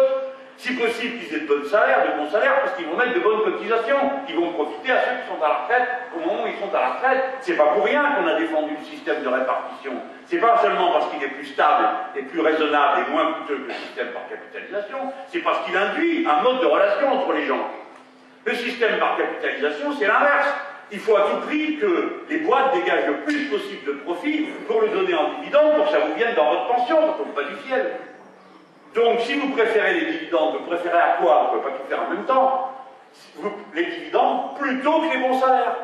A: Si possible, qu'ils aient de bons salaires, parce qu'ils vont mettre de bonnes cotisations, qui vont profiter à ceux qui sont à la retraite au moment où ils sont à la retraite. C'est pas pour rien qu'on a défendu le système de répartition. C'est pas seulement parce qu'il est plus stable et plus raisonnable et moins coûteux que le système par capitalisation, c'est parce qu'il induit un mode de relation entre les gens. Le système par capitalisation, c'est l'inverse. Il faut à tout prix que les boîtes dégagent le plus possible de profit pour le donner en dividende, pour que ça vous vienne dans votre pension, ça ne tombe pas du ciel. Donc, si vous préférez les dividendes, vous préférez à quoi? On ne peut pas tout faire en même temps. Les dividendes plutôt que les bons salaires.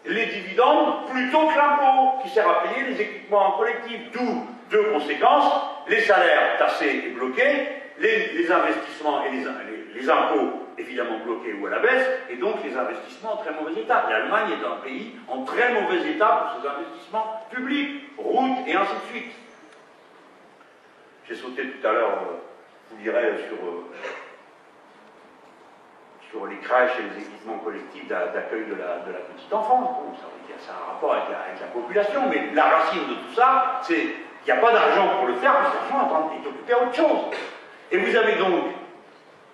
A: Les dividendes plutôt que l'impôt, qui sert à payer les équipements collectifs. D'où, deux conséquences, les salaires tassés et bloqués, les investissements et les impôts évidemment bloqués ou à la baisse, et donc les investissements en très mauvais état. L'Allemagne est un pays en très mauvais état pour ses investissements publics, routes et ainsi de suite. J'ai sauté tout à l'heure, je vous dirais, sur les crèches et les équipements collectifs d'accueil de la petite enfance. Bon, ça a un rapport avec la population, mais la racine de tout ça, c'est qu'il n'y a pas d'argent pour le faire, mais cet argent est occupé à autre chose. Et vous avez donc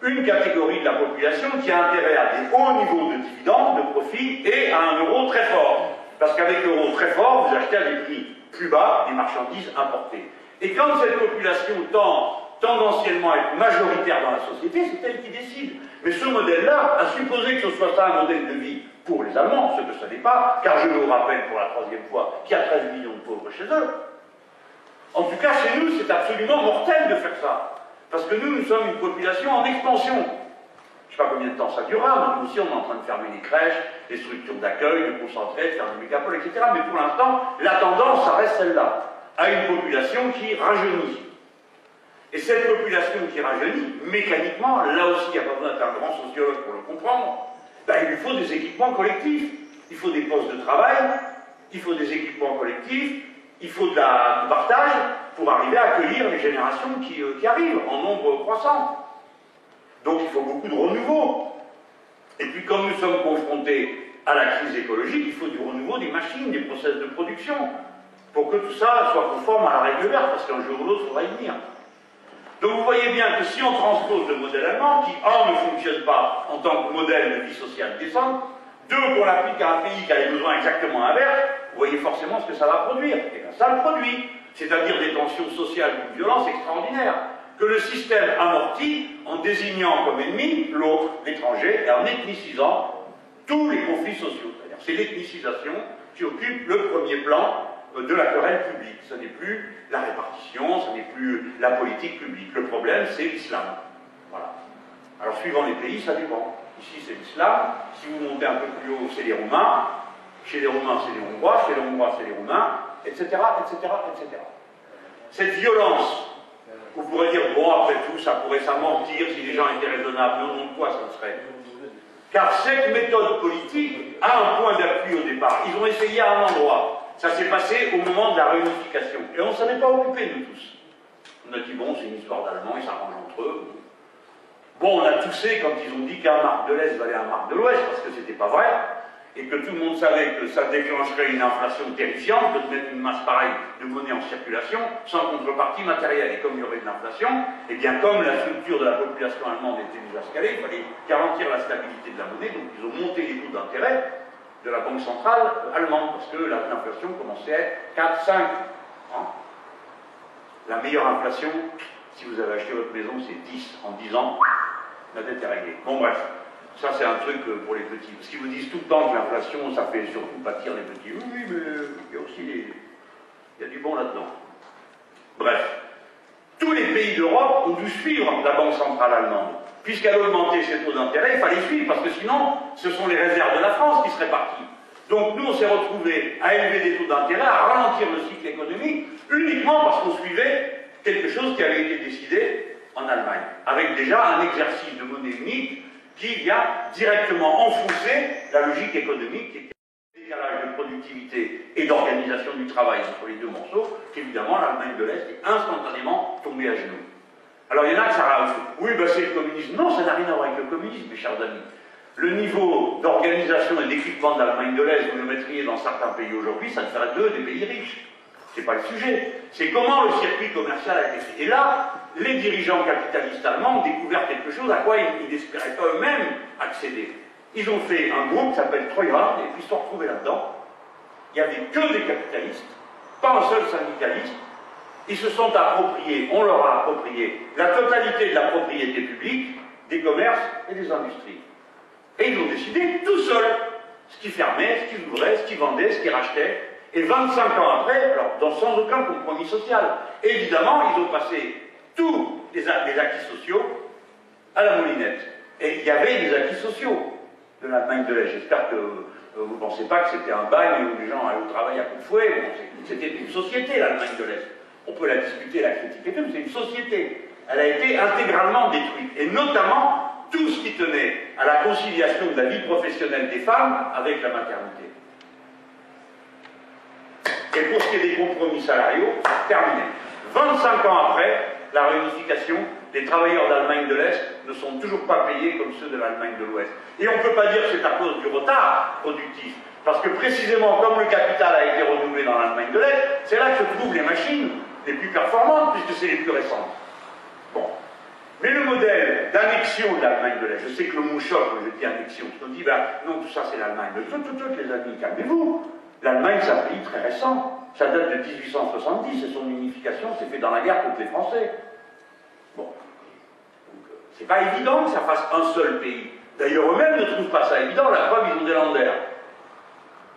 A: une catégorie de la population qui a intérêt à des hauts niveaux de dividendes, de profit, et à un euro très fort. Parce qu'avec l'euro très fort, vous achetez à des prix plus bas des marchandises importées. Et quand cette population tend tendanciellement à être majoritaire dans la société, c'est elle qui décide. Mais ce modèle-là, à supposer que ce soit ça un modèle de vie pour les Allemands, ce que ça n'est pas, car je vous rappelle pour la troisième fois qu'il y a 13 millions de pauvres chez eux. En tout cas, chez nous, c'est absolument mortel de faire ça. Parce que nous sommes une population en expansion. Je ne sais pas combien de temps ça durera, nous aussi on est en train de fermer les crèches, les structures d'accueil, de concentrer, de faire des mégapoles, etc. Mais pour l'instant, la tendance, ça reste celle-là, à une population qui rajeunit. Et cette population qui rajeunit, mécaniquement, là aussi, il n'y a pas besoin d'être un grand sociologue pour le comprendre, ben, il lui faut des équipements collectifs. Il faut des postes de travail, il faut des équipements collectifs, il faut du partage pour arriver à accueillir les générations qui arrivent en nombre croissant. Donc il faut beaucoup de renouveau. Et puis comme nous sommes confrontés à la crise écologique, il faut du renouveau des machines, des process de production, pour que tout ça soit conforme à la règle verte, parce qu'un jour ou l'autre, il faudra y venir. Donc vous voyez bien que si on transpose le modèle allemand, qui, un, ne fonctionne pas en tant que modèle de vie sociale décente, deux, qu'on l'applique à un pays qui a les besoins exactement inverses, vous voyez forcément ce que ça va produire. Et bien ça le produit, c'est-à-dire des tensions sociales d'une violence extraordinaire, que le système amortit en désignant comme ennemi l'autre, l'étranger, et en ethnicisant tous les conflits sociaux. C'est-à-dire c'est l'ethnicisation qui occupe le premier plan de la querelle publique. Ce n'est plus la répartition, ce n'est plus la politique publique. Le problème, c'est l'islam. Voilà. Alors, suivant les pays, ça dépend. Ici, c'est l'islam. Si vous montez un peu plus haut, c'est les Roumains. Chez les Roumains, c'est les Hongrois. Chez les Hongrois, c'est les Roumains, etc., etc., etc. Cette violence, vous pourrez dire, bon, après tout, ça pourrait s'amortir si les gens étaient raisonnables. Mais au nom de quoi ça serait? Car cette méthode politique a un point d'appui au départ. Ils ont essayé à un endroit. Ça s'est passé au moment de la réunification. Et on ne s'en est pas occupé, nous tous. On a dit, bon, c'est une histoire d'Allemands, ils s'arrangent entre eux. Bon, on a toussé quand ils ont dit qu'un marque de l'Est valait un marque de l'Ouest, parce que c'était pas vrai, et que tout le monde savait que ça déclencherait une inflation terrifiante, que de mettre une masse pareille de monnaie en circulation, sans contrepartie matérielle. Et comme il y aurait de l'inflation, et bien comme la structure de la population allemande était déjà scalée, il fallait garantir la stabilité de la monnaie, donc ils ont monté les taux d'intérêt de la Banque centrale allemande, parce que l'inflation commençait à être 4, 5. Hein. La meilleure inflation, si vous avez acheté votre maison, c'est 10. En 10 ans, la dette est réglée. Bon, bref, ça c'est un truc pour les petits. Parce qu'ils vous disent tout le temps que l'inflation, ça fait surtout pâtir les petits. Oui, oui, mais il y a aussi il y a du bon là-dedans. Bref, tous les pays d'Europe ont dû suivre la Banque centrale allemande. Puisqu'elle augmentait ses taux d'intérêt, il fallait suivre, parce que sinon, ce sont les réserves de la France qui seraient parties. Donc nous, on s'est retrouvés à élever des taux d'intérêt, à ralentir le cycle économique, uniquement parce qu'on suivait quelque chose qui avait été décidé en Allemagne, avec déjà un exercice de monnaie unique qui vient directement enfoncer la logique économique, qui était un décalage de productivité et d'organisation du travail entre les deux morceaux, qu'évidemment l'Allemagne de l'Est est instantanément tombée à genoux. Alors il y en a qui ça rajoute. Oui, ben c'est le communisme. Non, ça n'a rien à voir avec le communisme, mes chers amis. Le niveau d'organisation et d'équipement de l'Allemagne de l'Est, vous le mettriez dans certains pays aujourd'hui, ça ne ferait d'eux des pays riches. C'est pas le sujet. C'est comment le circuit commercial a été fait. Et là, les dirigeants capitalistes allemands ont découvert quelque chose à quoi ils n'espéraient pas eux-mêmes accéder. Ils ont fait un groupe qui s'appelle Treuhand, et puis ils se sont retrouvés là-dedans. Il n'y avait que des capitalistes, pas un seul syndicaliste. Ils se sont appropriés, on leur a approprié la totalité de la propriété publique, des commerces et des industries. Et ils ont décidé tout seuls ce qui fermait, ce qui ouvrait, ce qui vendait, ce qui rachetait. Et 25 ans après, alors sans aucun compromis social, évidemment, ils ont passé tous les acquis sociaux à la moulinette. Et il y avait des acquis sociaux de l'Allemagne de l'Est. J'espère que vous ne pensez pas que c'était un bagne où les gens allaient au travail à coups de fouet. Bon, c'était une société, l'Allemagne de l'Est. On peut la discuter, la critiquer, mais c'est une société. Elle a été intégralement détruite. Et notamment, tout ce qui tenait à la conciliation de la vie professionnelle des femmes avec la maternité. Et pour ce qui est des compromis salariaux, terminé. 25 ans après la réunification, les travailleurs d'Allemagne de l'Est ne sont toujours pas payés comme ceux de l'Allemagne de l'Ouest. Et on ne peut pas dire que c'est à cause du retard productif, parce que précisément comme le capital a été renouvelé dans l'Allemagne de l'Est, c'est là que se trouvent les machines les plus performantes, puisque c'est les plus récentes. Bon. Mais le modèle d'annexion de l'Allemagne de l'Est, je sais que le mot choc quand je dis annexion, parce qu'on dit, ben, non, tout ça c'est l'Allemagne. Mais toutes les amis, calmez-vous. L'Allemagne, c'est un pays très récent. Ça date de 1870 et son unification s'est faite dans la guerre contre les Français. Bon. C'est pas évident que ça fasse un seul pays. D'ailleurs, eux-mêmes ne trouvent pas ça évident. La preuve, ils ont des Länder.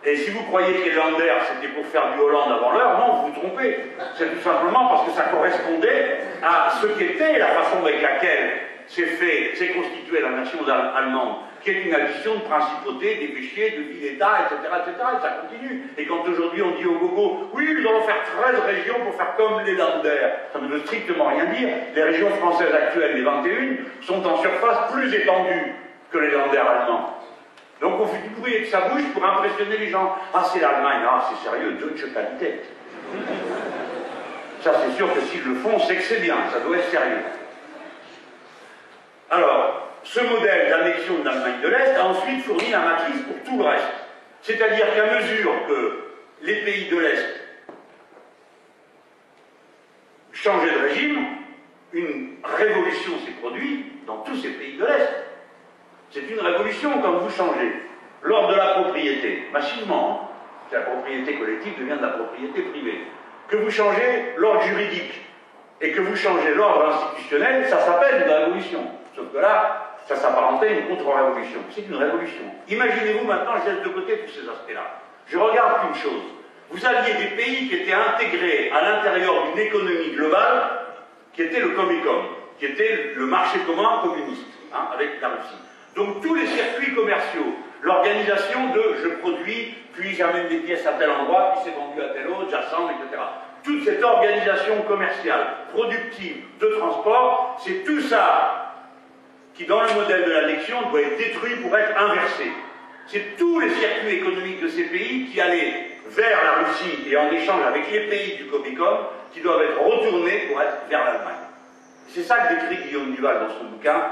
A: Et si vous croyez que les Länder, c'était pour faire du Hollande avant l'heure, non, vous vous trompez. C'est tout simplement parce que ça correspondait à ce qu'était la façon avec laquelle s'est constituée la nation allemande, qui est une addition de principautés, d'évêchés, de villes d'État, etc., etc., et ça continue. Et quand aujourd'hui on dit aux gogos, oui, nous allons faire 13 régions pour faire comme les Länder, ça ne veut strictement rien dire. Les régions françaises actuelles, les 21, sont en surface plus étendue que les Länder allemands. Donc on fait du bruit avec sa bouche pour impressionner les gens. Ah, c'est l'Allemagne, ah, c'est sérieux, Deutsche Qualität. Ça, c'est sûr que s'ils le font, c'est que c'est bien, ça doit être sérieux. Alors, ce modèle d'annexion de l'Allemagne de l'Est a ensuite fourni la matrice pour tout le reste. C'est-à-dire qu'à mesure que les pays de l'Est changeaient de régime, une révolution s'est produite dans tous ces pays de l'Est. C'est une révolution quand vous changez l'ordre de la propriété, massivement, hein, la propriété collective devient de la propriété privée. Que vous changez l'ordre juridique et que vous changez l'ordre institutionnel, ça s'appelle une révolution. Sauf que là, ça s'apparentait à une contre-révolution. C'est une révolution. Imaginez-vous maintenant, je laisse de côté tous ces aspects-là. Je regarde qu'une chose. Vous aviez des pays qui étaient intégrés à l'intérieur d'une économie globale, qui était le Comecom, qui était le marché commun communiste, hein, avec la Russie. Donc tous les circuits commerciaux, l'organisation de je produis, puis j'amène des pièces à tel endroit, puis c'est vendu à tel autre, j'assemble, etc. Toute cette organisation commerciale, productive, de transport, c'est tout ça qui, dans le modèle de l'annexion, doit être détruit pour être inversé. C'est tous les circuits économiques de ces pays qui allaient vers la Russie et en échange avec les pays du Comecom, qui doivent être retournés pour être vers l'Allemagne. C'est ça que décrit Guillaume Duval dans son bouquin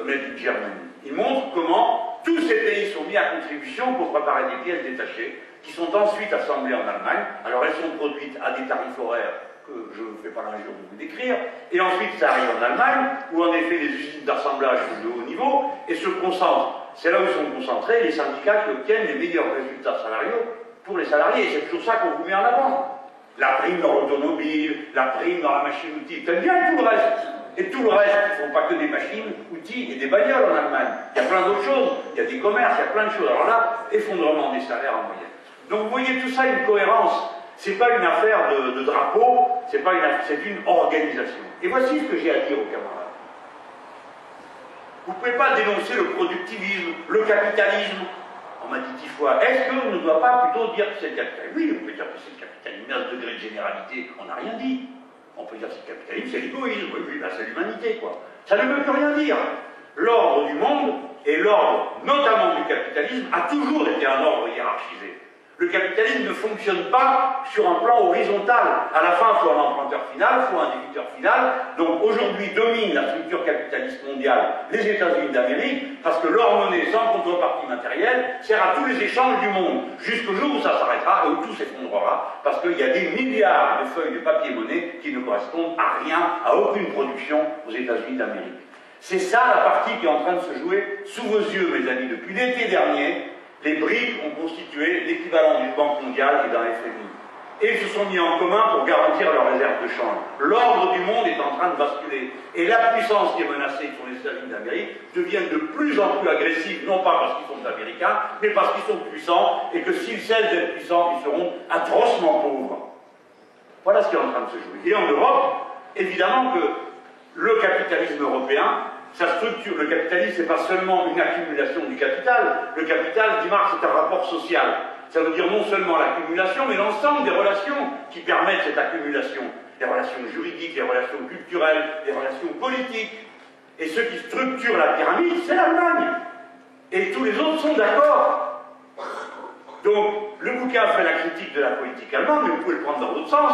A: Made in Germany. Il montre comment tous ces pays sont mis à contribution pour préparer des pièces détachées qui sont ensuite assemblées en Allemagne. Alors elles sont produites à des tarifs horaires que je ne fais pas l'injure de vous décrire, et ensuite ça arrive en Allemagne, où en effet les usines d'assemblage de haut niveau, et se concentrent. C'est là où sont concentrés les syndicats qui obtiennent les meilleurs résultats salariaux pour les salariés, et c'est toujours ça qu'on vous met en avant. La prime dans l'automobile, la prime dans la machine-outil, c'est bien tout le reste. Et tout le reste, ils ne font pas que des machines, outils et des bagnoles en Allemagne. Il y a plein d'autres choses, il y a des commerces, il y a plein de choses. Alors là, effondrement des salaires en moyenne. Donc vous voyez tout ça, une cohérence. C'est pas une affaire de drapeau, c'est une organisation. Et voici ce que j'ai à dire aux camarades. Vous ne pouvez pas dénoncer le productivisme, le capitalisme. On m'a dit 10 fois, est-ce qu'on ne doit pas plutôt dire que c'est le capitalisme? Oui, on peut dire que c'est le capitalisme, mais à ce degré de généralité, on n'a rien dit. On peut dire que c'est le capitalisme, c'est l'égoïsme, oui, là c'est l'humanité, quoi. Ça ne veut plus rien dire. L'ordre du monde, et l'ordre notamment du capitalisme, a toujours été un ordre hiérarchisé. Le capitalisme ne fonctionne pas sur un plan horizontal. À la fin, il faut un emprunteur final, il faut un débiteur final. Donc aujourd'hui domine la structure capitaliste mondiale les États-Unis d'Amérique, parce que leur monnaie sans contrepartie matérielle sert à tous les échanges du monde, jusqu'au jour où ça s'arrêtera et où tout s'effondrera, parce qu'il y a des milliards de feuilles de papier-monnaie qui ne correspondent à rien, à aucune production aux États-Unis d'Amérique. C'est ça la partie qui est en train de se jouer sous vos yeux, mes amis. Depuis l'été dernier, les BRICS ont constitué l'équivalent d'une banque mondiale et d'un FMI. Et ils se sont mis en commun pour garantir leurs réserves de change. L'ordre du monde est en train de basculer. Et la puissance qui est menacée, qui sont les États-Unis d'Amérique, deviennent de plus en plus agressifs, non pas parce qu'ils sont américains, mais parce qu'ils sont puissants, et que s'ils cessent d'être puissants, ils seront atrocement pauvres. Voilà ce qui est en train de se jouer. Et en Europe, évidemment que le capitalisme européen, sa structure, le capitalisme, c'est pas seulement une accumulation du capital. Le capital, dit Marx, c'est un rapport social. Ça veut dire non seulement l'accumulation, mais l'ensemble des relations qui permettent cette accumulation. Les relations juridiques, les relations culturelles, les relations politiques. Et ceux qui structurent la pyramide, c'est l'Allemagne. Et tous les autres sont d'accord. Donc, le bouquin fait la critique de la politique allemande, mais vous pouvez le prendre dans l'autre sens.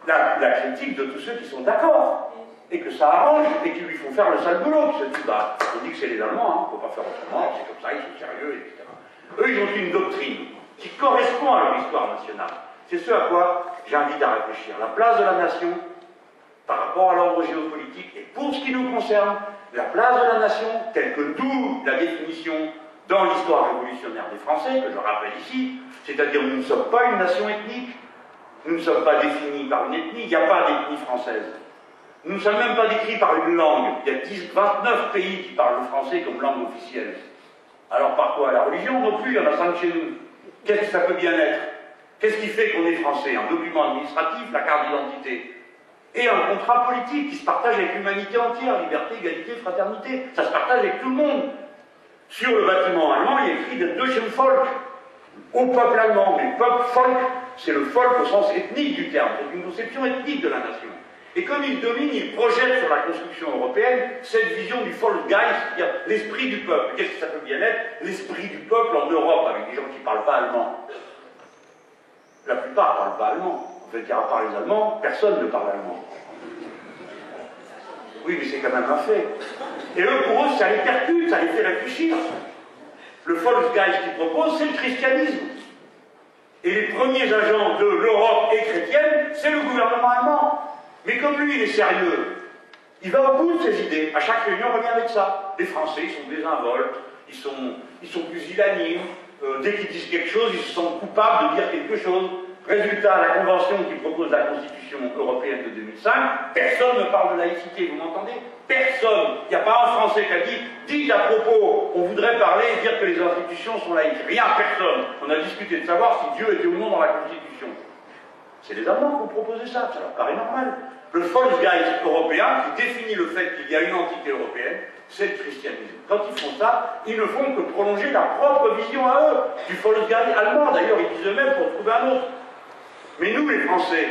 A: La critique de tous ceux qui sont d'accord. Et que ça arrange, et qui lui font faire le sale boulot. Qui se dit, bah, on dit que c'est les Allemands, il ne faut pas faire autrement, c'est comme ça, ils sont sérieux, etc. Eux, ils ont une doctrine qui correspond à leur histoire nationale. C'est ce à quoi j'invite à réfléchir. La place de la nation par rapport à l'ordre géopolitique, et pour ce qui nous concerne, la place de la nation, telle que d'où la définition dans l'histoire révolutionnaire des Français, que je rappelle ici, c'est-à-dire nous ne sommes pas une nation ethnique, nous ne sommes pas définis par une ethnie, il n'y a pas d'ethnie française. Nous ne sommes même pas décrits par une langue. Il y a 29 pays qui parlent le français comme langue officielle. Alors par quoi? La religion non plus, il y en a 5 chez nous. Qu'est-ce que ça peut bien être? Qu'est-ce qui fait qu'on est français? Un document administratif, la carte d'identité. et un contrat politique qui se partage avec l'humanité entière, liberté, égalité, fraternité. Ça se partage avec tout le monde. Sur le bâtiment allemand, il y a écrit « Deutschen Volk », au peuple allemand. Mais peuple, folk, c'est le folk au sens ethnique du terme, c'est une conception ethnique de la nation. Et comme il domine, il projette sur la construction européenne cette vision du Volksgeist, c'est-à-dire l'esprit du peuple. Qu'est-ce que ça peut bien être? L'esprit du peuple en Europe, avec des gens qui ne parlent pas allemand. La plupart ne parlent pas allemand. En fait, à part les Allemands, personne ne parle allemand. Oui, mais c'est quand même un fait. Et eux, pour eux, ça les percute, ça les fait réfléchir. Le Volksgeist qu'ils proposent, c'est le christianisme. Et les premiers agents de l'Europe et chrétienne, c'est le gouvernement allemand. Mais comme lui, il est sérieux, il va au bout de ses idées. À chaque réunion, on revient avec ça. Les Français, ils sont désinvoltes, ils sont pusillanimes. Dès qu'ils disent quelque chose, ils se sentent coupables de dire quelque chose. Résultat, la convention qui propose la Constitution européenne de 2005, personne ne parle de laïcité, vous m'entendez? Personne. Il n'y a pas un Français qui a dit « dites à propos, on voudrait parler et dire que les institutions sont laïques ». Rien, personne. On a discuté de savoir si Dieu était ou non dans la Constitution. C'est les Allemands qui ont proposé ça, ça leur paraît normal. Le Volksgeist européen, qui définit le fait qu'il y a une entité européenne, c'est le christianisme. Quand ils font ça, ils ne font que prolonger leur propre vision à eux, du Volksgeist allemand. D'ailleurs, ils disent eux-mêmes pour trouver un autre. Mais nous, les Français,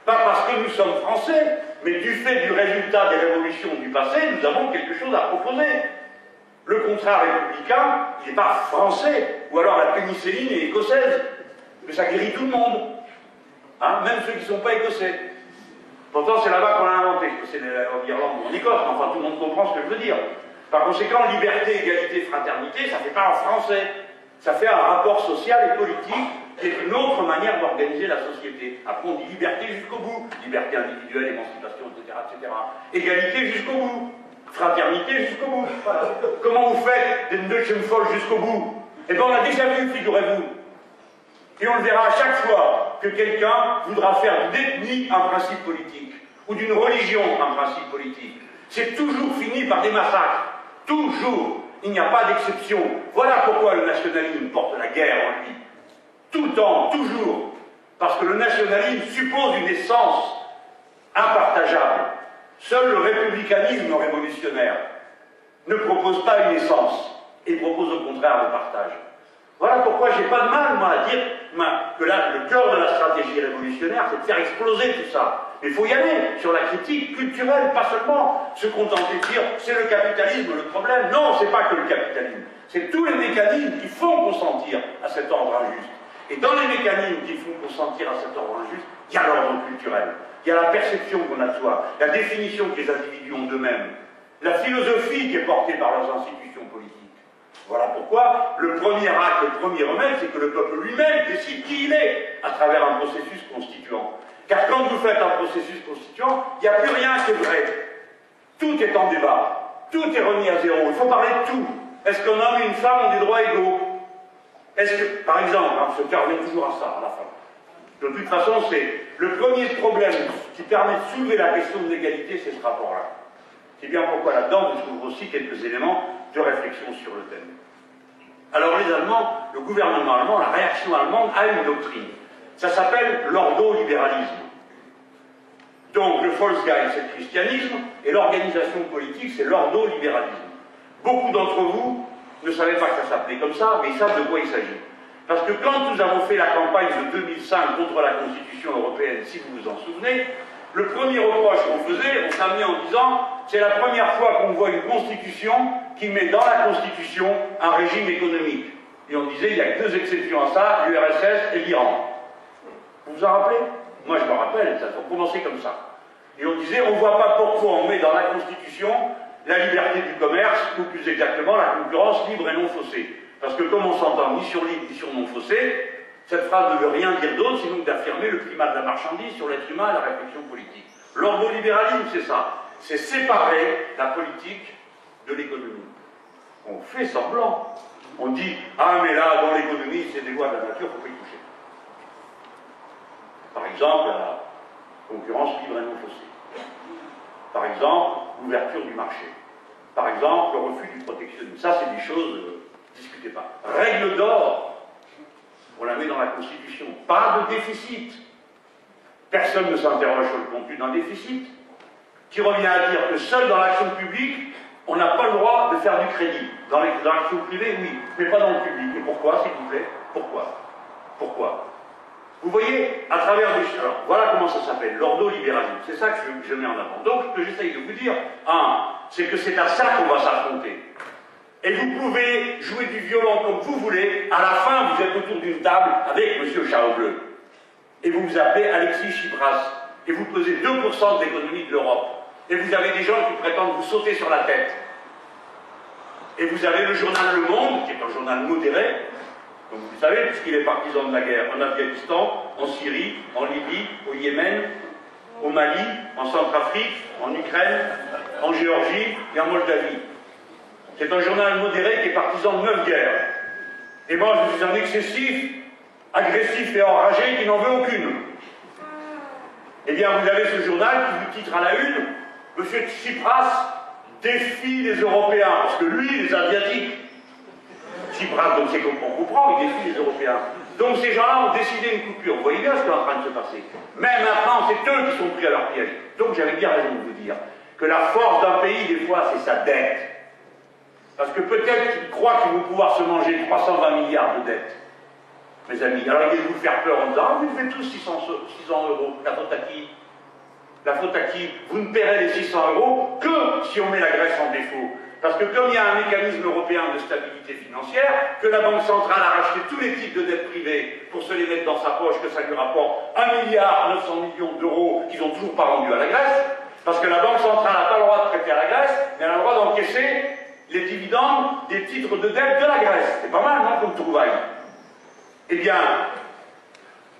A: pas parce que nous sommes Français, mais du fait du résultat des révolutions du passé, nous avons quelque chose à proposer. Le contrat républicain, il n'est pas français, ou alors la pénicilline est écossaise, mais ça guérit tout le monde, hein, même ceux qui ne sont pas écossais. Pourtant, c'est là-bas qu'on l'a inventé, c'est en Irlande ou en Écosse, mais enfin tout le monde comprend ce que je veux dire. Par conséquent, liberté, égalité, fraternité, ça ne fait pas un français, ça fait un rapport social et politique qui est une autre manière d'organiser la société. Après, on dit liberté jusqu'au bout, liberté individuelle, émancipation, etc., etc. Égalité jusqu'au bout, fraternité jusqu'au bout. Voilà. Comment vous faites des Deutschen Volk jusqu'au bout? Eh bien, on a déjà vu, figurez-vous. Et on le verra à chaque fois que quelqu'un voudra faire d'une ethnie un principe politique, ou d'une religion un principe politique. C'est toujours fini par des massacres. Toujours. Il n'y a pas d'exception. Voilà pourquoi le nationalisme porte la guerre en lui. Tout le temps, toujours. Parce que le nationalisme suppose une essence impartageable. Seul le républicanisme révolutionnaire ne propose pas une essence, et propose au contraire le partage. Voilà pourquoi j'ai pas de mal, moi, à dire que là, le cœur de la stratégie révolutionnaire, c'est de faire exploser tout ça. Mais il faut y aller sur la critique culturelle, pas seulement se contenter de dire c'est le capitalisme le problème. Non, c'est pas que le capitalisme. C'est tous les mécanismes qui font consentir à cet ordre injuste. Et dans les mécanismes qui font consentir à cet ordre injuste, il y a l'ordre culturel. Il y a la perception qu'on a de soi, la définition que les individus ont d'eux-mêmes, la philosophie qui est portée par leurs institutions politiques. Voilà pourquoi le premier acte, le premier remède, c'est que le peuple lui-même décide qui il est à travers un processus constituant. Car quand vous faites un processus constituant, il n'y a plus rien qui est vrai. Tout est en débat. Tout est remis à zéro. Il faut parler de tout. Est-ce qu'un homme et une femme ont des droits égaux? Est-ce que, par exemple, ce cas revient toujours à ça, à la fin. De toute façon, c'est le premier problème qui permet de soulever la question de l'égalité, c'est ce rapport-là. C'est bien pourquoi là-dedans, je trouve aussi quelques éléments de réflexion sur le thème. Alors les Allemands, le gouvernement allemand, la réaction allemande a une doctrine. Ça s'appelle l'ordolibéralisme. Donc le Volksgeist, c'est le christianisme, et l'organisation politique, c'est l'ordolibéralisme. Beaucoup d'entre vous ne savaient pas que ça s'appelait comme ça, mais ils savent de quoi il s'agit. Parce que quand nous avons fait la campagne de 2005 contre la Constitution européenne, si vous vous en souvenez, le premier reproche qu'on faisait, on s'amenait en disant c'est la première fois qu'on voit une constitution qui met dans la constitution un régime économique. Et on disait il y a que deux exceptions à ça, l'URSS et l'Iran. Vous vous en rappelez? Moi je me rappelle, ça a commencé comme ça. Et on disait on ne voit pas pourquoi on met dans la constitution la liberté du commerce, ou plus exactement la concurrence libre et non faussée. Parce que comme on s'entend ni sur libre ni sur non faussé, cette phrase ne veut rien dire d'autre, sinon d'affirmer le primat de la marchandise sur l'être humain et la réflexion politique. L'ordolibéralisme, c'est ça. C'est séparer la politique de l'économie. On fait semblant. On dit, ah mais là, dans l'économie, c'est des lois de la nature, il ne faut pas y toucher. Par exemple, la concurrence libre et non faussée. Par exemple, l'ouverture du marché. Par exemple, le refus du protectionnisme. Ça, c'est des choses, discutez pas. Règle d'or. On la met dans la Constitution. Pas de déficit. Personne ne s'interroge sur le contenu d'un déficit, qui revient à dire que seul dans l'action publique, on n'a pas le droit de faire du crédit. Dans l'action privée, oui, mais pas dans le public. Et pourquoi, s'il vous plaît? Pourquoi? Vous voyez, à travers des... Alors, voilà comment ça s'appelle, l'ordolibéralisme. C'est ça que je mets en avant. Donc, ce que j'essaye de vous dire, c'est que c'est à ça qu'on va s'affronter. Et vous pouvez jouer du violon comme vous voulez, à la fin, vous êtes autour d'une table avec M. Charles-Bleu. Et vous vous appelez Alexis Tsipras. Et vous pesez 2% de l'économie de l'Europe. Et vous avez des gens qui prétendent vous sauter sur la tête. Et vous avez le journal Le Monde, qui est un journal modéré, comme vous le savez, puisqu'il est partisan de la guerre en Afghanistan, en Syrie, en Libye, au Yémen, au Mali, en Centrafrique, en Ukraine, en Géorgie et en Moldavie. C'est un journal modéré qui est partisan de 9 guerres. Et moi, je suis un excessif, agressif et enragé qui n'en veut aucune. Eh bien, vous avez ce journal qui vous titre à la une, M. Tsipras défie les Européens, parce que lui, les Asiatiques, Tsipras, donc c'est comme on comprend, il défie les Européens. Donc ces gens-là ont décidé une coupure. Vous voyez bien ce qui est en train de se passer. Mais maintenant, c'est eux qui sont pris à leur piège. Donc j'avais bien raison de vous dire que la force d'un pays, des fois, c'est sa dette. Parce que peut-être qu'ils croient qu'ils vont pouvoir se manger 320 milliards de dettes. Mes amis, alors ils vont vous faire peur en disant « Ah, vous faites tous 600 euros, la faute à qui ?» La faute à qui? Vous ne paierez les 600 euros que si on met la Grèce en défaut. Parce que comme il y a un mécanisme européen de stabilité financière, que la Banque centrale a racheté tous les types de dettes privées pour se les mettre dans sa poche, que ça lui rapporte 1,9 milliard d'euros qu'ils n'ont toujours pas rendus à la Grèce, parce que la Banque centrale n'a pas le droit de prêter à la Grèce, mais elle a le droit d'encaisser les dividendes des titres de dette de la Grèce. C'est pas mal, non, comme trouvaille? Eh bien,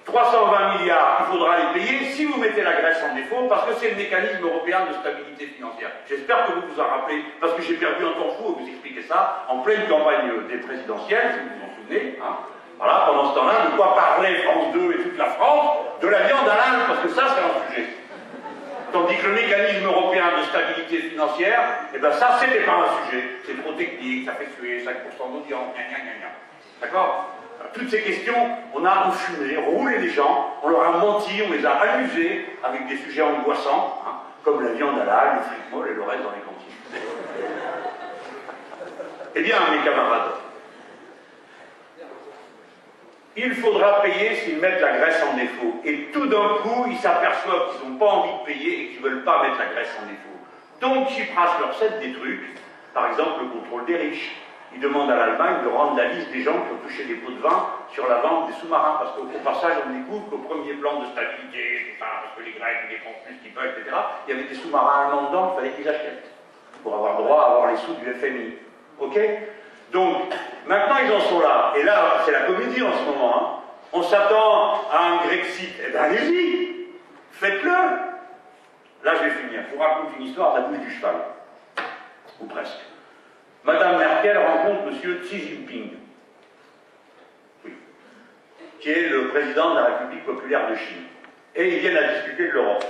A: 320 milliards, il faudra les payer si vous mettez la Grèce en défaut, parce que c'est le mécanisme européen de stabilité financière. J'espère que vous vous en rappelez, parce que j'ai perdu un temps fou à vous expliquer ça en pleine campagne des présidentielles, si vous vous en souvenez. Hein. Voilà, pendant ce temps-là, de quoi parlait France 2 et toute la France? De la viande à l'Inde, parce que ça, c'est un sujet. Tandis que le mécanisme européen de stabilité financière, eh bien ça, c'était pas un sujet. C'est trop technique, ça fait suer 5% d'audience, gna gna gna gna. D'accord? Toutes ces questions, on a enfumé, roulé les gens, on leur a menti, on les a amusés avec des sujets angoissants, hein, comme la viande à l'âle, le fric molle et le reste dans les cantines. Eh bien, mes camarades, il faudra payer s'ils mettent la Grèce en défaut. Et tout d'un coup, ils s'aperçoivent qu'ils n'ont pas envie de payer et qu'ils ne veulent pas mettre la Grèce en défaut. Donc, Tsipras leur cède des trucs, par exemple le contrôle des riches. Il demande à l'Allemagne de rendre la liste des gens qui ont touché des pots de vin sur la vente des sous-marins, parce qu'au passage, on découvre qu'au premier plan de stabilité, tout ça, parce que les Grecs, ils dépensent plus qu'ils peuvent, etc., il y avait des sous-marins allemands dedans qu'il fallait qu'ils achètent, pour avoir droit à avoir les sous du FMI. Ok? Donc, maintenant ils en sont là, et là, c'est la comédie en ce moment, hein. On s'attend à un Grexit, eh bien allez-y, faites-le. Là, je vais finir, je vous raconte une histoire de la bouche du cheval, ou presque. Madame Merkel rencontre M. Xi Jinping, oui, qui est le président de la République populaire de Chine. Et ils viennent à discuter de l'Europe.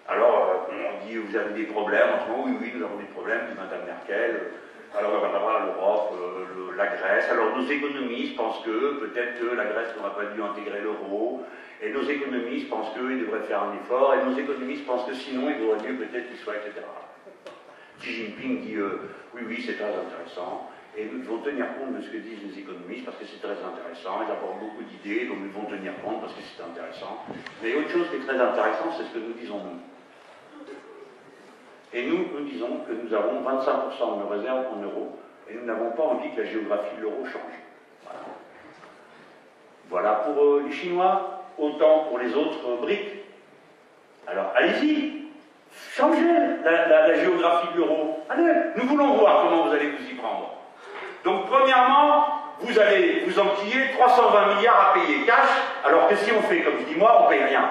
A: Alors, on dit, vous avez des problèmes en ce moment? Oui, nous avons des problèmes, dit Madame Merkel. Alors, on va avoir l'Europe, la Grèce. Alors, nos économistes pensent que peut-être que la Grèce n'aurait pas dû intégrer l'euro. Et nos économistes pensent qu'ils devraient faire un effort. Et nos économistes pensent que sinon, il vaudrait mieux peut-être qu'ils soient, etc. Xi Jinping dit oui, c'est très intéressant, et ils vont tenir compte de ce que disent les économistes parce que c'est très intéressant, ils apportent beaucoup d'idées, donc ils vont tenir compte parce que c'est intéressant. Mais autre chose qui est très intéressant, c'est ce que nous disons nous. Et nous disons que nous avons 25% de nos réserves en euros, et nous n'avons pas envie que la géographie de l'euro change. Voilà pour les Chinois, autant pour les autres briques. Alors allez-y! Changez la géographie de l'euro. Allez, nous voulons voir comment vous allez vous y prendre. Donc, premièrement, vous allez vous enquiller 320 milliards à payer cash, alors que si on fait, comme je dis moi, on ne paye rien.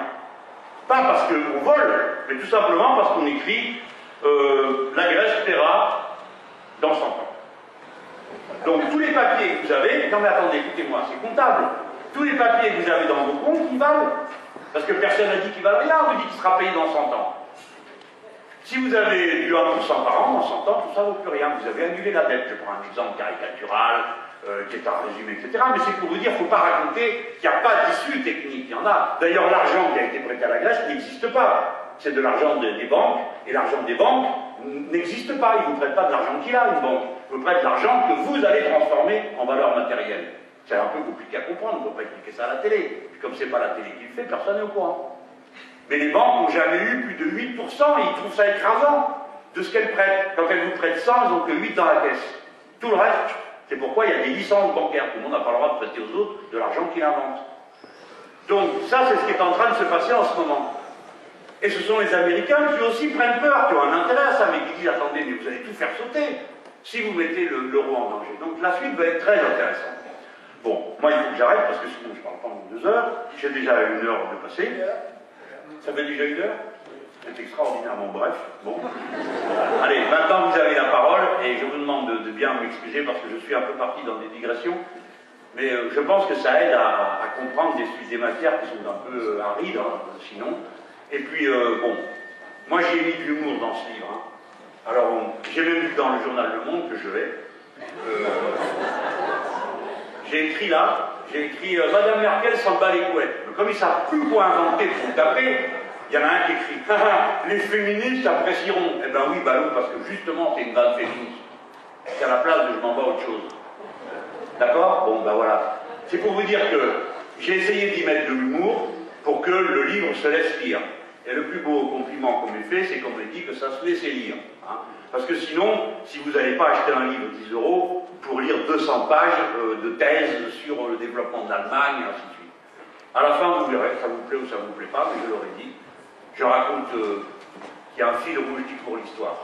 A: Pas parce qu'on vole, mais tout simplement parce qu'on écrit la Grèce paiera dans 100 ans. Donc, tous les papiers que vous avez, non mais attendez, écoutez-moi, c'est comptable. Tous les papiers que vous avez dans vos comptes, ils valent. Parce que personne n'a dit qu'ils valent rien, on vous dit qu'il sera payé dans 100 ans. Si vous avez du 1% par an, en 100 ans, tout ça ne vaut plus rien. Vous avez annulé la dette. Je prends un exemple caricatural, qui est un résumé, etc. Mais c'est pour vous dire qu'il ne faut pas raconter qu'il n'y a pas d'issue technique. Il y en a. D'ailleurs, l'argent qui a été prêté à la Grèce n'existe pas. C'est de l'argent des banques, et l'argent des banques n'existe pas. Il ne vous prête pas de l'argent qu'il a, une banque. Il vous prête de l'argent que vous allez transformer en valeur matérielle. C'est un peu compliqué à comprendre, on ne peut pas expliquer ça à la télé. Puis comme ce n'est pas la télé qui le fait, personne n'est au courant. Mais les banques n'ont jamais eu plus de 8%, et ils trouvent ça écrasant de ce qu'elles prêtent. Quand elles vous prêtent 100, elles n'ont que 8 dans la caisse. Tout le reste, c'est pourquoi il y a des licences bancaires. Tout le monde n'a pas le droit de prêter aux autres de l'argent qu'il invente. Donc ça, c'est ce qui est en train de se passer en ce moment. Et ce sont les Américains qui aussi prennent peur, qui ont un intérêt à ça, mais qui disent, attendez, mais vous allez tout faire sauter si vous mettez l'euro en danger. Donc la suite va être très intéressante. Bon, moi il faut que j'arrête, parce que sinon je ne parle pas en 2 heures. J'ai déjà 1 heure de passer. Ça fait déjà 1 heure? C'est extraordinairement bref. Bon. Allez, maintenant vous avez la parole, et je vous demande de bien m'excuser, parce que je suis un peu parti dans des digressions. Mais je pense que ça aide à comprendre des matières qui sont un peu arides, hein, sinon. Et puis, bon, moi j'ai mis de l'humour dans ce livre. Hein. Alors, j'ai même vu dans le journal Le Monde que je vais. J'ai écrit là, Madame Merkel s'en bat les couettes. Mais comme ils ne savent plus quoi inventer pour taper, il y en a un qui écrit les féministes apprécieront. Eh ben oui, ballot, parce que justement c'est une vanne féministe. C'est à la place de je m'en bats autre chose. D'accord? Bon, ben voilà. C'est pour vous dire que j'ai essayé d'y mettre de l'humour pour que le livre se laisse lire. Et le plus beau compliment qu'on m'ait fait, c'est qu'on m'ait dit que ça se laissait lire. Hein. Parce que sinon, si vous n'allez pas acheter un livre de 10 € pour lire 200 pages de thèse sur le développement de l'Allemagne, et ainsi de suite. À la fin, vous verrez, ça vous plaît ou ça ne vous plaît pas, mais je l'aurais dit. Je raconte qu'il y a un fil rouge qui court l'histoire.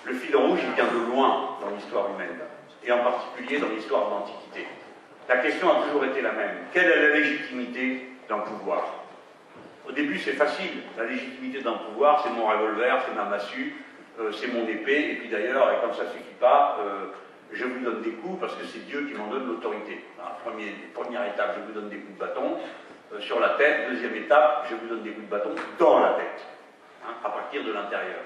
A: Le fil rouge, il vient de loin dans l'histoire humaine, et en particulier dans l'histoire de l'Antiquité. La question a toujours été la même. Quelle est la légitimité d'un pouvoir? Au début, c'est facile. La légitimité d'un pouvoir, c'est mon revolver, c'est ma massue, c'est mon épée, et puis d'ailleurs, et comme ça ne suffit pas, je vous donne des coups parce que c'est Dieu qui m'en donne l'autorité. Première étape, je vous donne des coups de bâton sur la tête. Deuxième étape, je vous donne des coups de bâton dans la tête, hein, à partir de l'intérieur.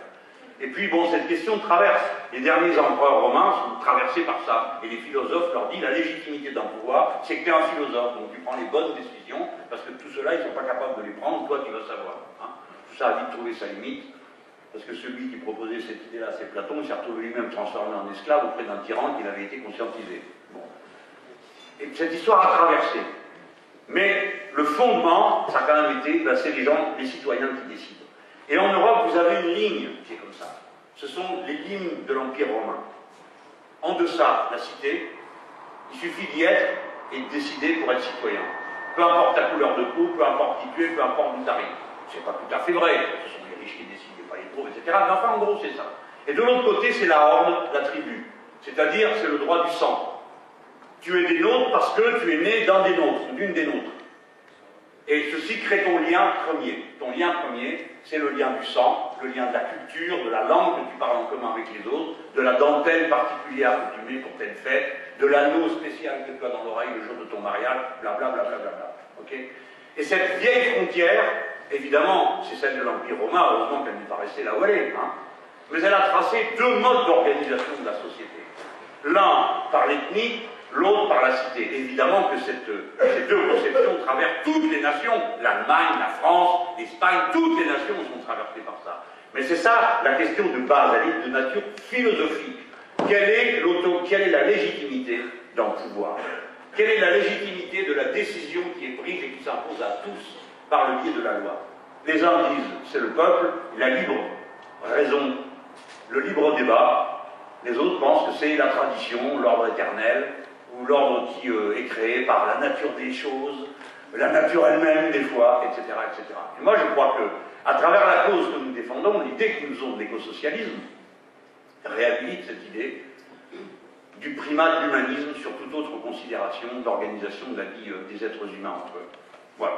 A: Et puis, bon, cette question traverse. Les derniers empereurs romains sont traversés par ça. Et les philosophes leur disent, la légitimité d'un pouvoir, c'est que tu es un philosophe. Donc tu prends les bonnes décisions, parce que tout cela, ils ne sont pas capables de les prendre, toi tu vas savoir. Hein. Tout ça a vite trouvé sa limite, parce que celui qui proposait cette idée-là, c'est Platon, il s'est retrouvé lui-même transformé en esclave auprès d'un tyran qui avait été conscientisé. Bon. Et cette histoire a traversé. Mais le fondement, ça a quand même été, ben, c'est les gens, les citoyens qui décident. Et en Europe, vous avez une ligne qui est comme ça. Ce sont les lignes de l'Empire romain. En deçà, la cité, il suffit d'y être et de décider pour être citoyen. Peu importe ta couleur de peau, peu importe qui tu es, peu importe d'où tu arrives. C'est pas tout à fait vrai, ce sont les riches qui décident, pas les pauvres, etc. Mais enfin, en gros, c'est ça. Et de l'autre côté, c'est la horde, la tribu. C'est-à-dire, c'est le droit du sang. Tu es des nôtres parce que tu es né d'un des nôtres, d'une des nôtres. Et ceci crée ton lien premier. Ton lien premier, c'est le lien du sang, le lien de la culture, de la langue que tu parles en commun avec les autres, de la dentelle particulière que tu mets pour telle fête, de l'anneau spécial que tu as dans l'oreille le jour de ton mariage, blablabla. Okay, et cette vieille frontière, évidemment, c'est celle de l'Empire romain, heureusement qu'elle n'est pas restée là où elle est, hein, mais elle a tracé 2 modes d'organisation de la société. L'un par l'ethnie, l'autre par la cité. Évidemment que ces 2 conceptions traversent toutes les nations, l'Allemagne, la France, l'Espagne, toutes les nations sont traversées par ça. Mais c'est ça la question de base, elle est de nature philosophique. Quelle est la légitimité d'un pouvoir? Quelle est la légitimité de la décision qui est prise et qui s'impose à tous par le biais de la loi? Les uns disent c'est le peuple, la libre raison, le libre débat. Les autres pensent que c'est la tradition, l'ordre éternel, ou l'ordre qui est créé par la nature des choses, la nature elle-même des fois, etc., etc. Et moi je crois que, à travers la cause que nous défendons, l'idée que nous avons de l'écosocialisme réhabilite cette idée du primat de l'humanisme sur toute autre considération d'organisation de la vie des êtres humains entre eux. Voilà.